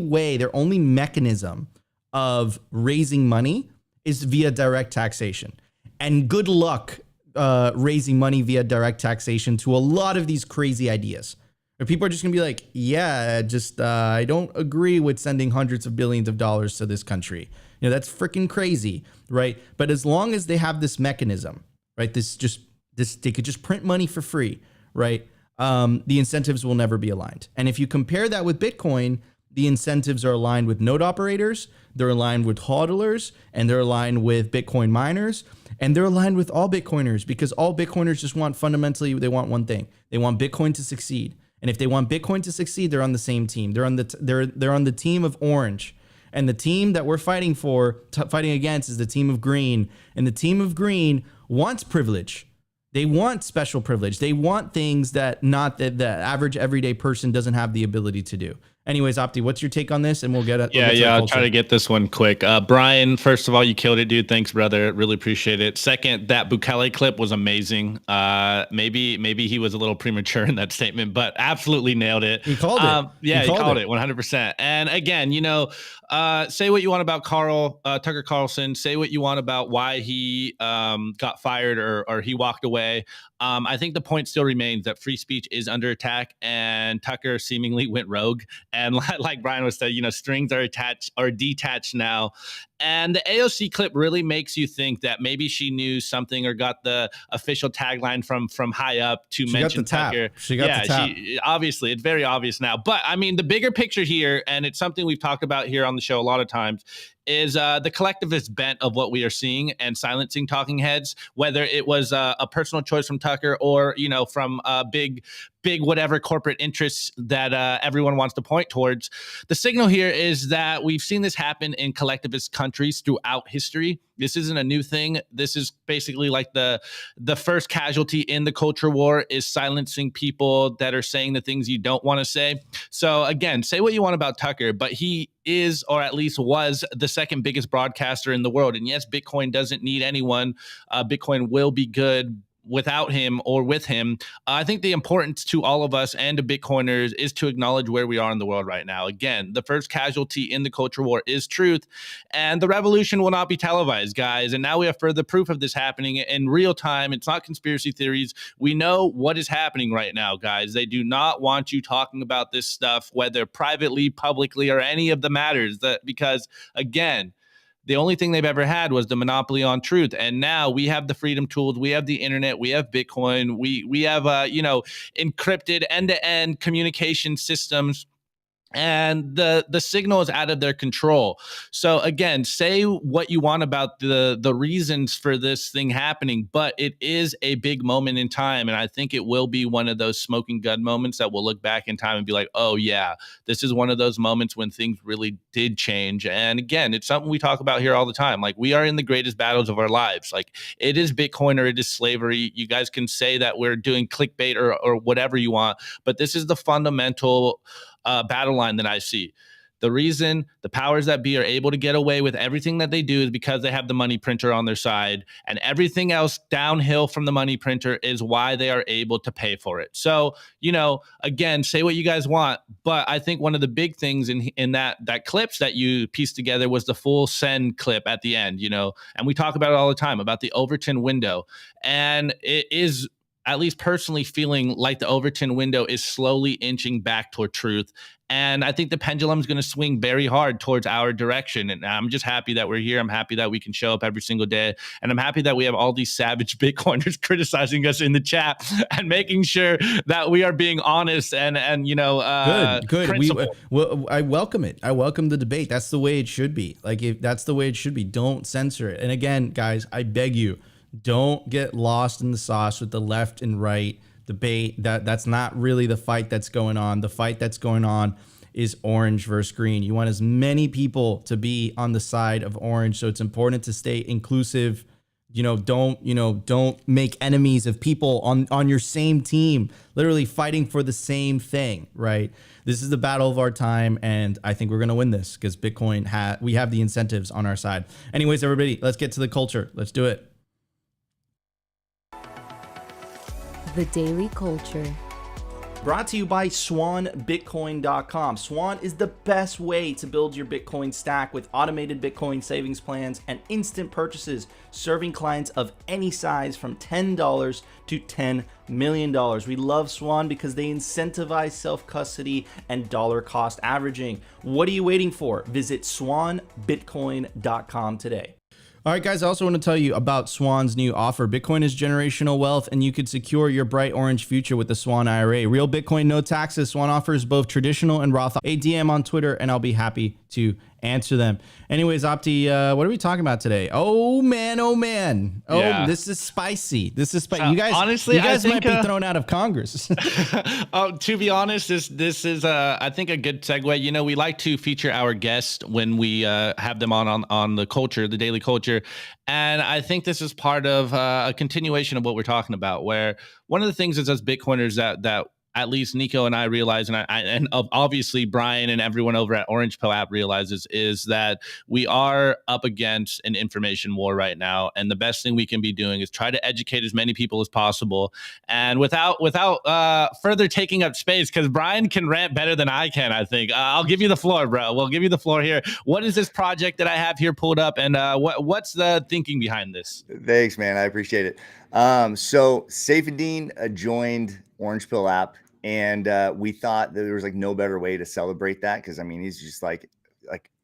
mechanism of raising money is via direct taxation. And good luck raising money via direct taxation to a lot of these crazy ideas. Or people are just gonna be like, yeah, I don't agree with sending hundreds of billions of dollars to this country. That's freaking crazy, right? But as long as they have this mechanism, right, they could just print money for free, right? The incentives will never be aligned. And if you compare that with Bitcoin, the incentives are aligned with node operators, they're aligned with hodlers, and they're aligned with Bitcoin miners, and they're aligned with all Bitcoiners, because all Bitcoiners just want, fundamentally, they want one thing. They want Bitcoin to succeed. And if they want Bitcoin to succeed, they're on the same team. They're on the team of orange. And the team that we're fighting against is the team of green. And the team of green wants privilege. They want special privilege. They want things that the average everyday person doesn't have the ability to do. Anyways, Opti, what's your take on this? And we'll get it. I'll try to get this one quick. Brian, first of all, you killed it, dude. Thanks, brother. Really appreciate it. Second, that Bukele clip was amazing. Maybe he was a little premature in that statement, but absolutely nailed it. He called it. Yeah, he called it 100%. And again, say what you want about Tucker Carlson. Say what you want about why he got fired or he walked away. I think the point still remains that free speech is under attack, and Tucker seemingly went rogue. And like Brian was saying, strings are detached now. And the AOC clip really makes you think that maybe she knew something or got the official tagline from high up to mention Tucker. She got the tap. Obviously, it's very obvious now. But I mean, the bigger picture here, and it's something we've talked about here on the show a lot of times, is the collectivist bent of what we are seeing and silencing talking heads, whether it was a personal choice from Tucker or, from big whatever corporate interests that everyone wants to point towards. The signal here is that we've seen this happen in collectivist countries throughout history. This isn't a new thing. This is basically like the first casualty in the culture war is silencing people that are saying the things you don't want to say. So again, say what you want about Tucker, but he is, or at least was, the second biggest broadcaster in the world. And yes, Bitcoin doesn't need anyone. Bitcoin will be good without him or with him. I think the importance to all of us and to Bitcoiners is to acknowledge where we are in the world right now. Again, the first casualty in the culture war is truth, and the revolution will not be televised, guys. And now we have further proof of this happening in real time. It's not conspiracy theories. We know what is happening right now, guys. They do not want you talking about this stuff, whether privately, publicly, or any of the matters, because again, the only thing they've ever had was the monopoly on truth. And now we have the freedom tools. We have the internet. We have Bitcoin. We have, encrypted end-to-end communication systems. And the signal is out of their control. So again, say what you want about the reasons for this thing happening, but it is a big moment in time. And I think it will be one of those smoking gun moments that we'll look back in time and be like, oh yeah, this is one of those moments when things really did change. And again, it's something we talk about here all the time. Like, we are in the greatest battles of our lives. Like, it is Bitcoin or it is slavery. You guys can say that we're doing clickbait or whatever you want, but this is the fundamental battle line that I see. The reason the powers that be are able to get away with everything that they do is because they have the money printer on their side, and everything else downhill from the money printer is why they are able to pay for it. So, again, say what you guys want, but I think one of the big things in that clips that you pieced together was the full send clip at the end, and we talk about it all the time about the Overton window, and it is, at least personally, feeling like the Overton window is slowly inching back toward truth. And I think the pendulum is going to swing very hard towards our direction. And I'm just happy that we're here. I'm happy that we can show up every single day. And I'm happy that we have all these savage Bitcoiners criticizing us in the chat and making sure that we are being honest and good. I welcome it. I welcome the debate. That's the way it should be. That's the way it should be. Don't censor it. And again, guys, I beg you, don't get lost in the sauce with the left and right debate. That's not really the fight that's going on. The fight that's going on is orange versus green. You want as many people to be on the side of orange. So it's important to stay inclusive. Don't make enemies of people on your same team, literally fighting for the same thing, right? This is the battle of our time, and I think we're going to win this because Bitcoin we have the incentives on our side. Anyways, everybody, let's get to the culture. Let's do it. The Daily Culture. Brought to you by SwanBitcoin.com. Swan is the best way to build your Bitcoin stack with automated Bitcoin savings plans and instant purchases, serving clients of any size from $10 to $10 million. We love Swan because they incentivize self-custody and dollar cost averaging. What are you waiting for? Visit SwanBitcoin.com today. All right, guys, I also want to tell you about Swan's new offer. Bitcoin is generational wealth, and you could secure your bright orange future with the Swan IRA. Real Bitcoin, no taxes. Swan offers both traditional and Roth. A DM on Twitter, and I'll be happy to answer them. Anyways, Opti, what are we talking about today? Oh, man. Oh, This is spicy. You guys, honestly, you guys I might think, be thrown out of Congress. To be honest, this is I think a good segue. You know, we like to feature our guests when we have them on the culture, the daily culture, and I think this is part of a continuation of what we're talking about. Where one of the things is as Bitcoiners that at least Nico and I realize, and obviously Brian and everyone over at Orange Pill app realizes, is that we are up against an information war right now, and the best thing we can be doing is try to educate as many people as possible, and without further taking up space, because Brian can rant better than I can. I think I'll give you the floor, bro. We'll give you the floor here. What is this project that I have here pulled up, and what's the thinking behind this? Thanks, man. I appreciate it. So Saifedean joined Orange Pill app, and we thought that there was like no better way to celebrate that, because I mean he's just like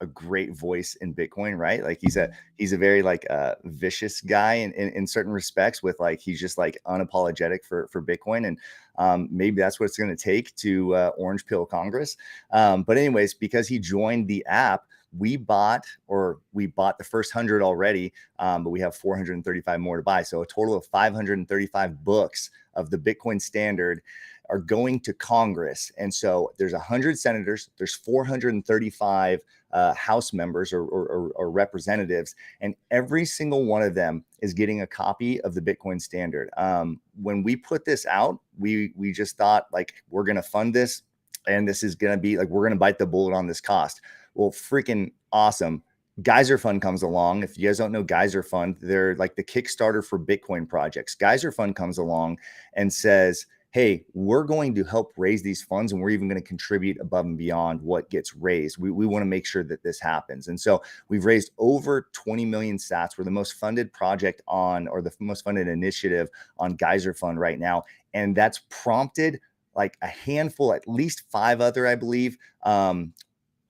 a great voice in Bitcoin, right? Like he's a very like vicious guy in certain respects, with like he's just like unapologetic for Bitcoin, and maybe that's what it's going to take to Orange Pill Congress. But anyways, because he joined the app, we bought the first 100 already, but we have 435 more to buy. So a total of 535 books of the Bitcoin Standard are going to Congress. And so there's 100 senators, there's 435 House members or representatives, and every single one of them is getting a copy of the Bitcoin Standard. When we put this out, we just thought like, we're going to fund this, and this is going to be like, we're going to bite the bullet on this cost. Well, freaking awesome. Keiser Fund comes along. If you guys don't know Keiser Fund, they're like the Kickstarter for Bitcoin projects. Keiser Fund comes along and says, hey, we're going to help raise these funds, and we're even going to contribute above and beyond what gets raised. We want to make sure that this happens. And so we've raised over 20 million sats. We're the most funded project or the most funded initiative on Keiser Fund right now. And that's prompted like a handful, at least 5 other, I believe,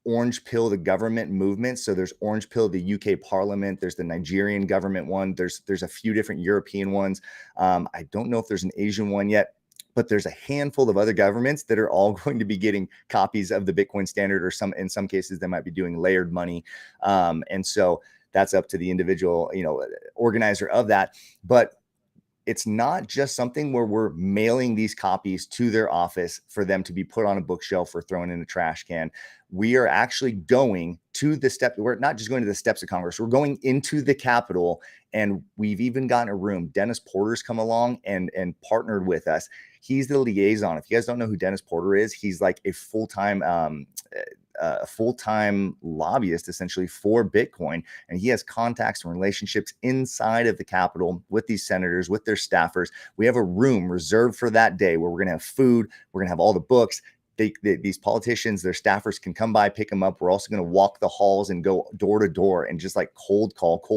Orange Pill, the government movement. So there's Orange Pill, the UK Parliament. There's the Nigerian government one. There's a few different European ones. I don't know if there's an Asian one yet, but there's a handful of other governments that are all going to be getting copies of the Bitcoin Standard, or in some cases they might be doing layered money. And so that's up to the individual, organizer of that. But it's not just something where we're mailing these copies to their office for them to be put on a bookshelf or thrown in a trash can. We are actually going to the step. We're not just going to the steps of Congress. We're going into the Capitol, and we've even gotten a room. Dennis Porter's come along and partnered with us. He's the liaison. If you guys don't know who Dennis Porter is, he's like a full-time lobbyist essentially for Bitcoin, and he has contacts and relationships inside of the Capitol with these senators, with their staffers. We have a room reserved for that day where we're going to have food, we're going to have all the books. These politicians, their staffers can come by, pick them up. We're also going to walk the halls and go door to door and just like cold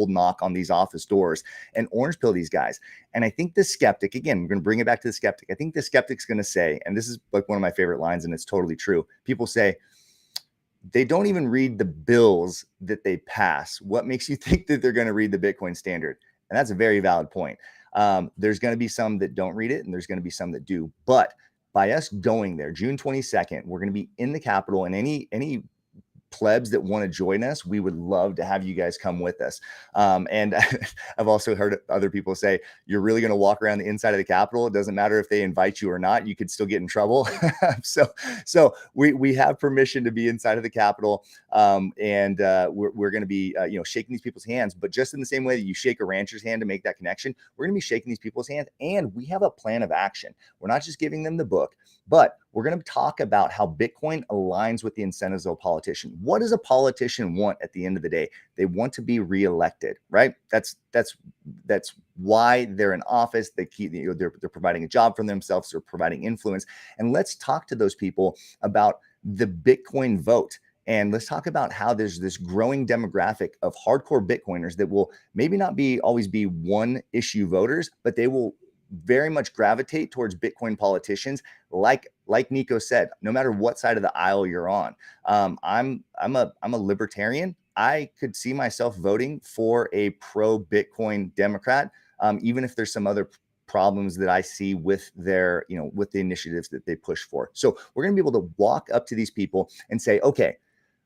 knock on these office doors and orange pill these guys. And I think the skeptic, again, we're going to bring it back to the skeptic. I think the skeptic's going to say, and this is like one of my favorite lines, and it's totally true. People say, they don't even read the bills that they pass. What makes you think that they're going to read the Bitcoin Standard? And that's a very valid point. There's going to be some that don't read it, and there's going to be some that do. But by us going there, June 22nd, we're going to be in the Capitol, and any plebs that want to join us, we would love to have you guys come with us. And I've also heard other people say, you're really going to walk around the inside of the Capitol. It doesn't matter if they invite you or not, you could still get in trouble. So we have permission to be inside of the Capitol. And we're going to be, shaking these people's hands, but just in the same way that you shake a rancher's hand to make that connection, we're going to be shaking these people's hands, and we have a plan of action. We're not just giving them the book, but we're going to talk about how Bitcoin aligns with the incentives of a politician. What does a politician want at the end of the day? They want to be reelected, right? That's why they're in office. They're providing a job for themselves. They're providing influence. And let's talk to those people about the Bitcoin vote. And let's talk about how there's this growing demographic of hardcore Bitcoiners that will maybe not always be one issue voters, but they will very much gravitate towards Bitcoin politicians. Like Nico said, no matter what side of the aisle you're on. I'm a libertarian. I could see myself voting for a pro Bitcoin Democrat, even if there's some other problems that I see with their, with the initiatives that they push for. So we're going to be able to walk up to these people and say, okay,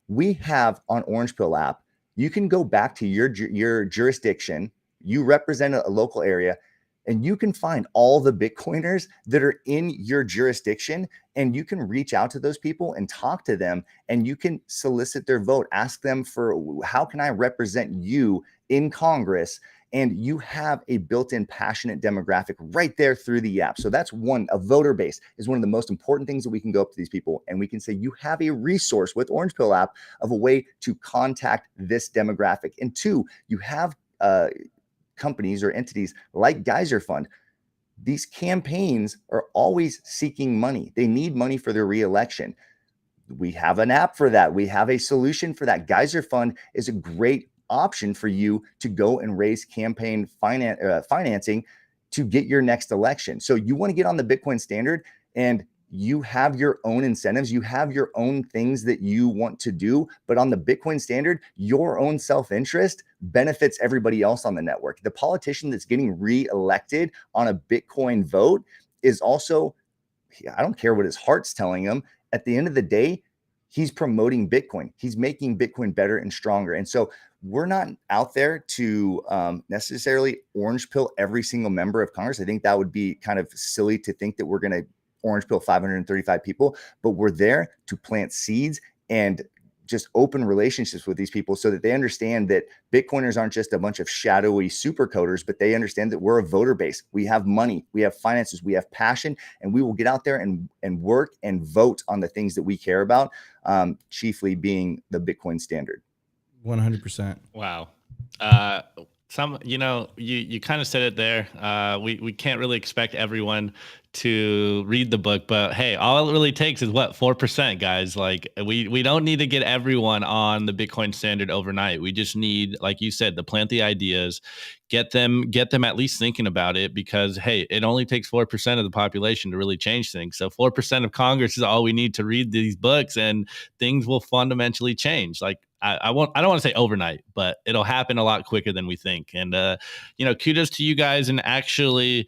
we have on Orange Pill app, you can go back to your jurisdiction. You represent a local area, and you can find all the Bitcoiners that are in your jurisdiction, and you can reach out to those people and talk to them, and you can solicit their vote, ask them for, how can I represent you in Congress? And you have a built-in passionate demographic right there through the app. So that's one, a voter base is one of the most important things that we can go up to these people. And we can say, you have a resource with Orange Pill app of a way to contact this demographic. And two, you have companies or entities like Keiser Fund. These campaigns are always seeking money. They need money for their reelection. We have an app for that. We have a solution for that. Keiser Fund is a great option for you to go and raise campaign financing to get your next election. So you want to get on the Bitcoin standard, and you have your own incentives, you have your own things that you want to do, but on the Bitcoin standard, your own self-interest benefits everybody else on the network. The politician that's getting re-elected on a Bitcoin vote is also, I don't care what his heart's telling him, at the end of the day, he's promoting Bitcoin. He's making Bitcoin better and stronger. And so we're not out there to necessarily orange pill every single member of Congress. I think that would be kind of silly to think that we're going to orange pill 535 people, but we're there to plant seeds and just open relationships with these people so that they understand that Bitcoiners aren't just a bunch of shadowy super coders, but they understand that we're a voter base. We have money, we have finances, we have passion, and we will get out there and work and vote on the things that we care about, chiefly being the Bitcoin standard. 100%. Wow. You kind of said it there. We can't really expect everyone to read the book, but hey, all it really takes is what, 4%, guys. Like we don't need to get everyone on the Bitcoin standard overnight. We just need, like you said, to plant the ideas, get them at least thinking about it, because hey, it only takes 4% of the population to really change things. So 4% of Congress is all we need to read these books, and things will fundamentally change. Like I don't want to say overnight, but it'll happen a lot quicker than we think. And kudos to you guys, and actually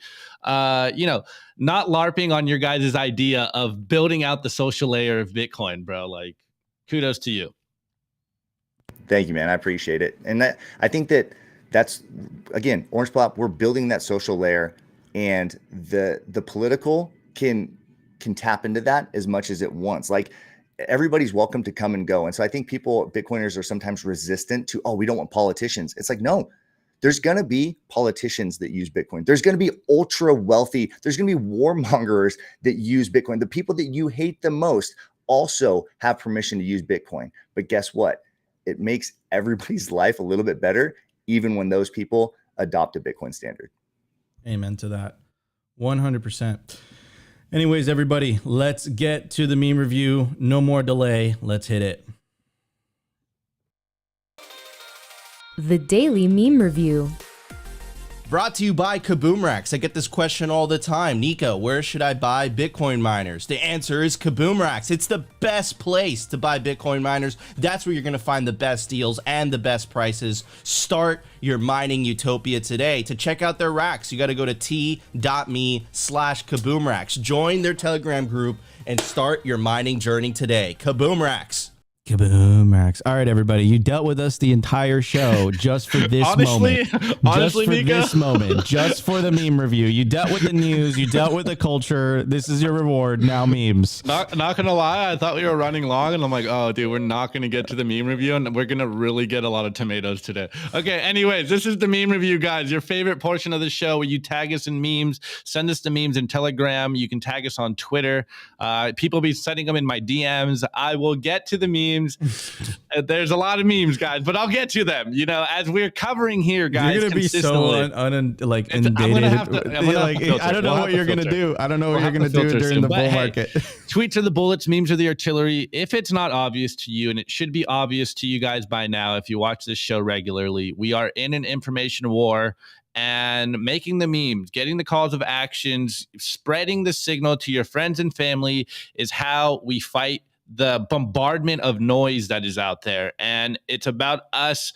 not LARPing on your guys' idea of building out the social layer of Bitcoin, bro. Like, kudos to you. Thank you, man. I appreciate it. And I think that's again, Orange Pill app, we're building that social layer, and the political can tap into that as much as it wants. Like, everybody's welcome to come and go. And so I think Bitcoiners are sometimes resistant to, we don't want politicians. It's like, no, there's going to be politicians that use Bitcoin. There's going to be ultra wealthy. There's going to be warmongers that use Bitcoin. The people that you hate the most also have permission to use Bitcoin. But guess what? It makes everybody's life a little bit better, even when those people adopt a Bitcoin standard. Amen to that. 100%. Anyways, everybody, let's get to the meme review. No more delay. Let's hit it. The Daily Meme Review. Brought to you by Kaboom Racks. I get this question all the time. Nico, where should I buy Bitcoin miners? The answer is Kaboom Racks. It's the best place to buy Bitcoin miners. That's where you're going to find the best deals and the best prices. Start your mining utopia today. To check out their racks, you got to go to t.me/Kaboom Racks. Join their Telegram group and start your mining journey today. Kaboom Racks. Kaboom Racks. All right, everybody. You dealt with us the entire show just for this moment. Honestly, Nico. This moment. Just for the meme review. You dealt with the news. You dealt with the culture. This is your reward. Now memes. Not gonna lie, I thought we were running long, and I'm like, oh, dude, we're not gonna get to the meme review, and we're gonna really get a lot of tomatoes today. Okay, anyways, this is the meme review, guys. Your favorite portion of the show where you tag us in memes. Send us the memes in Telegram. You can tag us on Twitter. People be sending them in my DMs. I will get to the memes. There's a lot of memes, guys, but I'll get to them. As we're covering here, guys. You're gonna be so inundated. I don't know what you're gonna do. I don't know what you're gonna do during the bull market. Tweets are the bullets, memes are the artillery. If it's not obvious to you, and it should be obvious to you guys by now, if you watch this show regularly, we are in an information war. And making the memes, getting the calls of actions, spreading the signal to your friends and family is how we fight the bombardment of noise that is out there. And it's about us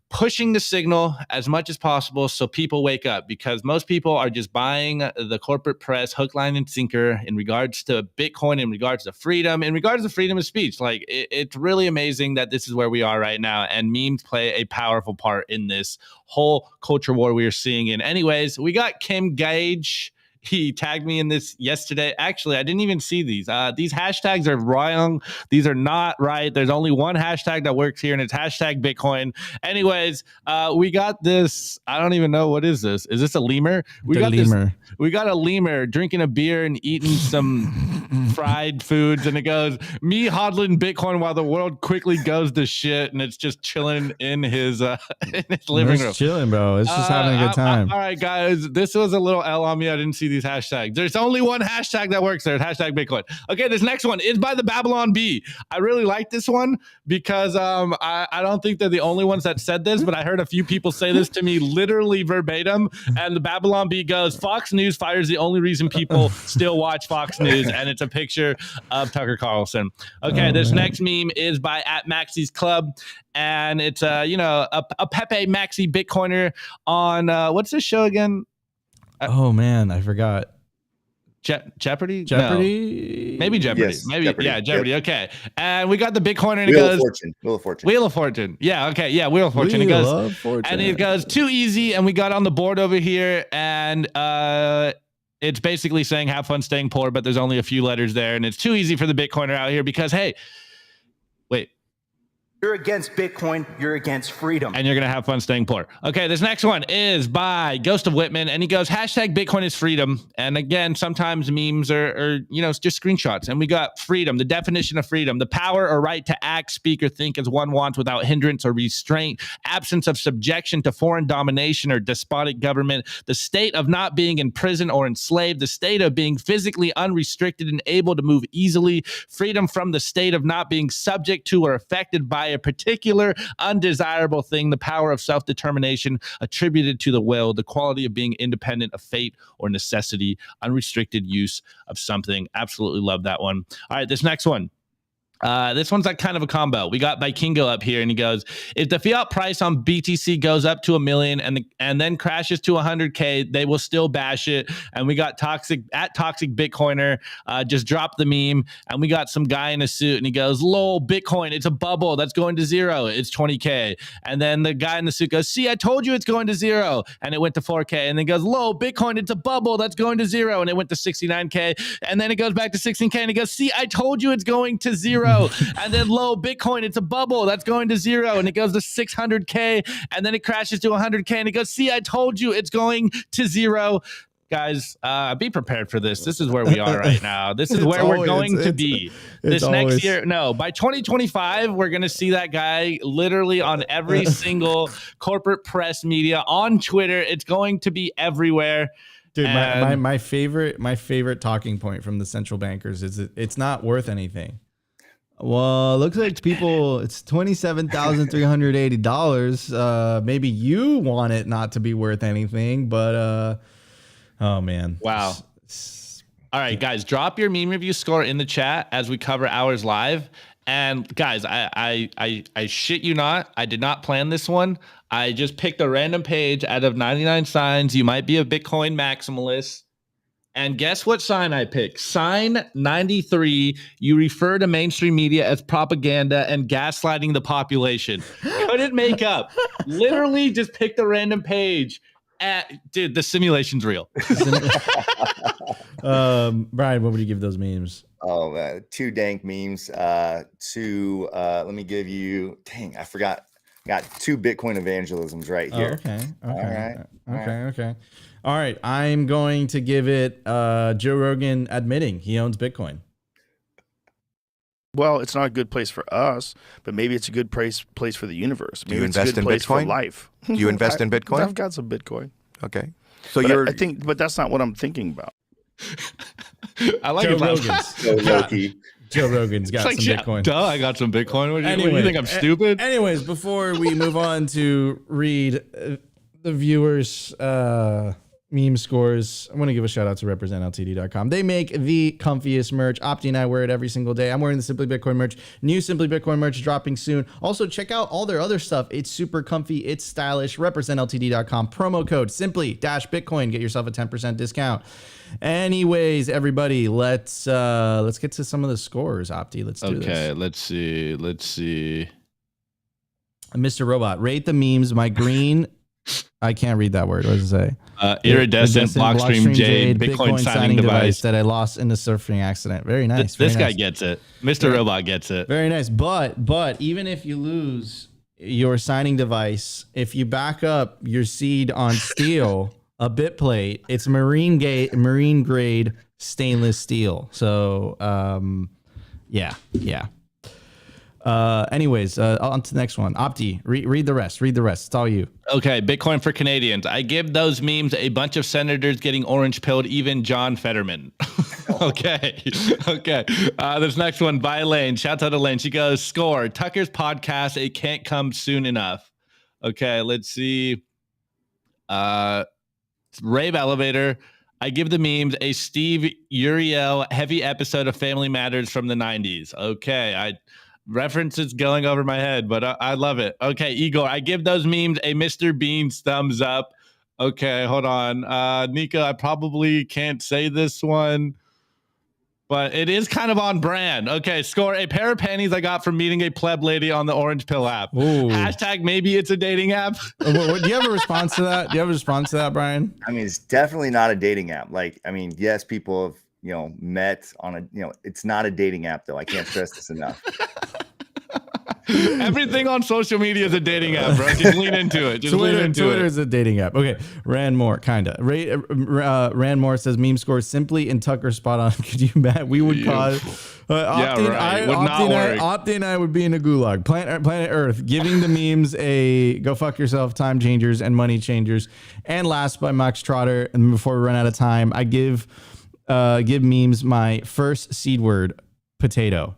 pushing the signal as much as possible so people wake up, because most people are just buying the corporate press hook, line, and sinker in regards to Bitcoin, in regards to freedom, in regards to freedom of speech. Like, it's really amazing that this is where we are right now, and memes play a powerful part in this whole culture war we are seeing. And anyways, we got Kim Gage. He tagged me in this yesterday. Actually, I didn't even see these. These hashtags are wrong. These are not right. There's only one hashtag that works here, and it's hashtag Bitcoin. Anyways, we got this. I don't even know. What is this? Is this a lemur? We got a lemur drinking a beer and eating some fried foods, and it goes, me hodling Bitcoin while the world quickly goes to shit, and it's just chilling in his living room. Chilling, bro. It's just having a good time. All right, guys. This was a little L on me. I didn't see these hashtags. There's only one hashtag that works there. It's hashtag Bitcoin. Okay, this next one is by the Babylon Bee. I really like this one because I don't think they're the only ones that said this, but I heard a few people say this to me literally verbatim. And the Babylon Bee goes, Fox News fires the only reason people still watch Fox News. And it's a picture of Tucker Carlson. Okay, this next meme is by @Maxie's Club. And it's a Pepe Maxi Bitcoiner on what's this show again? Oh man, I forgot. Jeopardy? Jeopardy? No. Maybe Jeopardy. Yes, Maybe Jeopardy. Yeah, Jeopardy. Yep. Okay. And we got the Bitcoiner, and Wheel it of goes Fortune. Wheel of Fortune. Wheel of Fortune. Yeah, okay. Yeah, Wheel of Fortune. It goes and it goes too easy, and we got on the board over here, and it's basically saying have fun staying poor, but there's only a few letters there, and it's too easy for the Bitcoiner out here because hey, wait. You're against Bitcoin. You're against freedom. And you're going to have fun staying poor. Okay, this next one is by Ghost of Whitman. And he goes, hashtag Bitcoin is freedom. And again, sometimes memes are just screenshots. And we got freedom, the definition of freedom, the power or right to act, speak, or think as one wants without hindrance or restraint, absence of subjection to foreign domination or despotic government, the state of not being in prison or enslaved, the state of being physically unrestricted and able to move easily, freedom from the state of not being subject to or affected by a particular undesirable thing, the power of self-determination attributed to the will, the quality of being independent of fate or necessity, unrestricted use of something. Absolutely love that one. All right, this next one. This one's like kind of a combo. We got Vikingo up here, and he goes, if the fiat price on BTC goes up to 1 million and then crashes to 100K, they will still bash it. And we got Toxic Bitcoiner just dropped the meme, and we got some guy in a suit, and he goes, lol, Bitcoin, it's a bubble that's going to zero. It's 20K. And then the guy in the suit goes, see, I told you it's going to zero. And it went to 4K. And then goes, lol, Bitcoin, it's a bubble that's going to zero. And it went to 69K. And then it goes back to 16K, and he goes, see, I told you it's going to zero. And then low Bitcoin, it's a bubble that's going to zero, and it goes to 600K, and then it crashes to 100K, and it goes, see, I told you it's going to zero. Guys, be prepared for this. This is where we are right now. This is where we're going to be this next year. No, by 2025, we're going to see that guy literally on every single corporate press media, on Twitter. It's going to be everywhere. Dude, my favorite talking point from the central bankers is that it's not worth anything. Well, it looks like it's $27,380. Maybe you want it not to be worth anything, but oh man. Wow. All right, guys, drop your meme review score in the chat as we cover ours live. And guys, I shit you not, I did not plan this one. I just picked a random page out of 99 signs. You might be a Bitcoin maximalist. And guess what sign I picked? Sign 93. You refer to mainstream media as propaganda and gaslighting the population. Couldn't make up. Literally just picked a random page. Dude, the simulation's real. Brian, what would you give those memes? Oh, man, 2 dank memes. Let me give you, dang, I forgot. Got 2 Bitcoin evangelisms right here. Oh, okay. All right. Okay. All right. I'm going to give it Joe Rogan admitting he owns Bitcoin. Well, it's not a good place for us, but maybe it's a good place for the universe. Maybe Do you invest in place Bitcoin? For life. Do you invest in Bitcoin? I've got some Bitcoin. Okay. So I think, but that's not what I'm thinking about. I like Joe it. Rogan's. Joe Rogan's got some Bitcoin. Duh, I got some Bitcoin. What do you think? I'm stupid? Anyways, before we move on to read the viewers' meme scores, I want to give a shout out to representltd.com. They make the comfiest merch. Opti and I wear it every single day. I'm wearing the Simply Bitcoin merch. New Simply Bitcoin merch dropping soon. Also, check out all their other stuff. It's super comfy. It's stylish. Representltd.com. Promo code Simply-Bitcoin. Get yourself a 10% discount. Anyways, everybody, let's get to some of the scores. Opti, let's do this. Okay, let's see. Mr. Robot, rate the memes. My green. I can't read that word. What does it say? Iridescent, Blockstream Jade, Bitcoin signing device that I lost in the surfing accident. Very nice. This guy gets it. Mr. Robot gets it. Very nice. But even if you lose your signing device, if you back up your seed on steel, a bit plate, it's marine grade stainless steel. So yeah. Anyways, on to the next one. Opti, read the rest. It's all you. Okay, Bitcoin for Canadians. I give those memes a bunch of senators getting orange pilled, even John Fetterman. Okay. This next one by Lane. Shouts out to Lane. She goes, score. Tucker's podcast. It can't come soon enough. Okay, let's see. Rave Elevator. I give the memes a Steve Uriel heavy episode of Family Matters from the 90s. Okay, references going over my head, but I love it. Okay, Igor, I give those memes a Mr. Bean's thumbs up. Okay, hold on. Nico, I probably can't say this one, but it is kind of on brand. Okay, score. A pair of panties I got from meeting a pleb lady on the Orange Pill app. Ooh. Hashtag maybe it's a dating app. Do you have a response to that? Brian? I mean, it's definitely not a dating app. Like, I mean, yes, people have, met on a, it's not a dating app though. I can't stress this enough. Everything on social media is a dating app, bro. Just lean into it. Twitter is a dating app. Okay, Rand Moore, kinda. Rand Moore says meme scores Simply and Tucker spot on. Could you bet we would cause? Opti and I would be in a gulag. Planet Earth giving the memes a go fuck yourself, time changers and money changers. And last by Max Trotter. And before we run out of time, I give memes my first seed word, potato.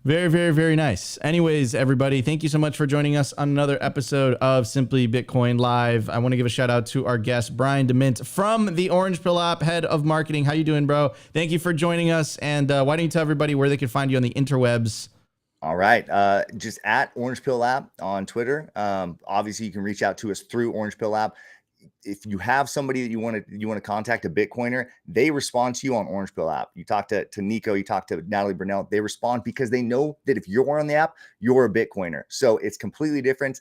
Very, very, very nice. Anyways, everybody, thank you so much for joining us on another episode of Simply Bitcoin Live. I want to give a shout out to our guest, Brian DeMint from the Orange Pill app, head of marketing. How you doing, bro? Thank you for joining us. And why don't you tell everybody where they can find you on the interwebs? All right. Just at Orange Pill app on Twitter. Obviously, you can reach out to us through Orange Pill app. If you have somebody that you want to contact, a Bitcoiner, they respond to you on Orange Pill app. You talk to Nico, you talk to Natalie Brunell, they respond because they know that if you're on the app, you're a Bitcoiner. So it's completely different.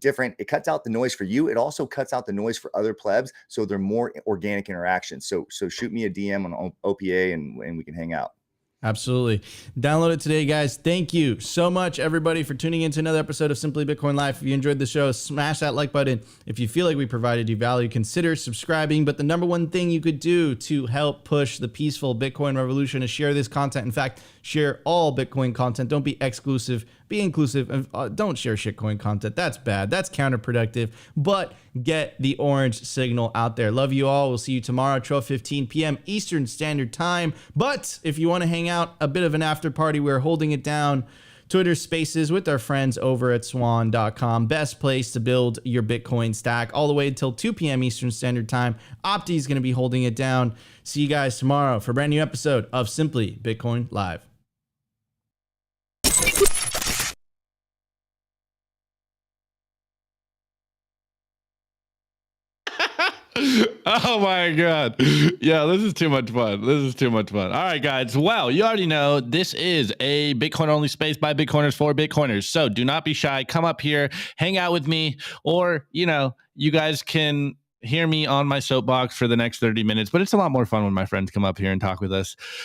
It cuts out the noise for you. It also cuts out the noise for other plebs. So they're more organic interactions. So shoot me a DM on OPA and we can hang out. Absolutely. Download it today, guys. Thank you so much, everybody, for tuning in to another episode of Simply Bitcoin Live. If you enjoyed the show, smash that like button. If you feel like we provided you value, consider subscribing. But the number one thing you could do to help push the peaceful Bitcoin revolution is share this content. In fact, share all Bitcoin content. Don't be exclusive. Be inclusive. And don't share shitcoin content. That's bad. That's counterproductive. But get the orange signal out there. Love you all. We'll see you tomorrow, 12:15 p.m. Eastern Standard Time. But if you want to hang out, a bit of an after party, we're holding it down. Twitter Spaces with our friends over at swan.com. Best place to build your Bitcoin stack all the way until 2 p.m. Eastern Standard Time. Opti is going to be holding it down. See you guys tomorrow for a brand new episode of Simply Bitcoin Live. Oh my God. Yeah, this is too much fun. All right, guys. Well, you already know this is a Bitcoin only space by Bitcoiners for Bitcoiners. So do not be shy. Come up here, hang out with me, or, you guys can hear me on my soapbox for the next 30 minutes, but it's a lot more fun when my friends come up here and talk with us.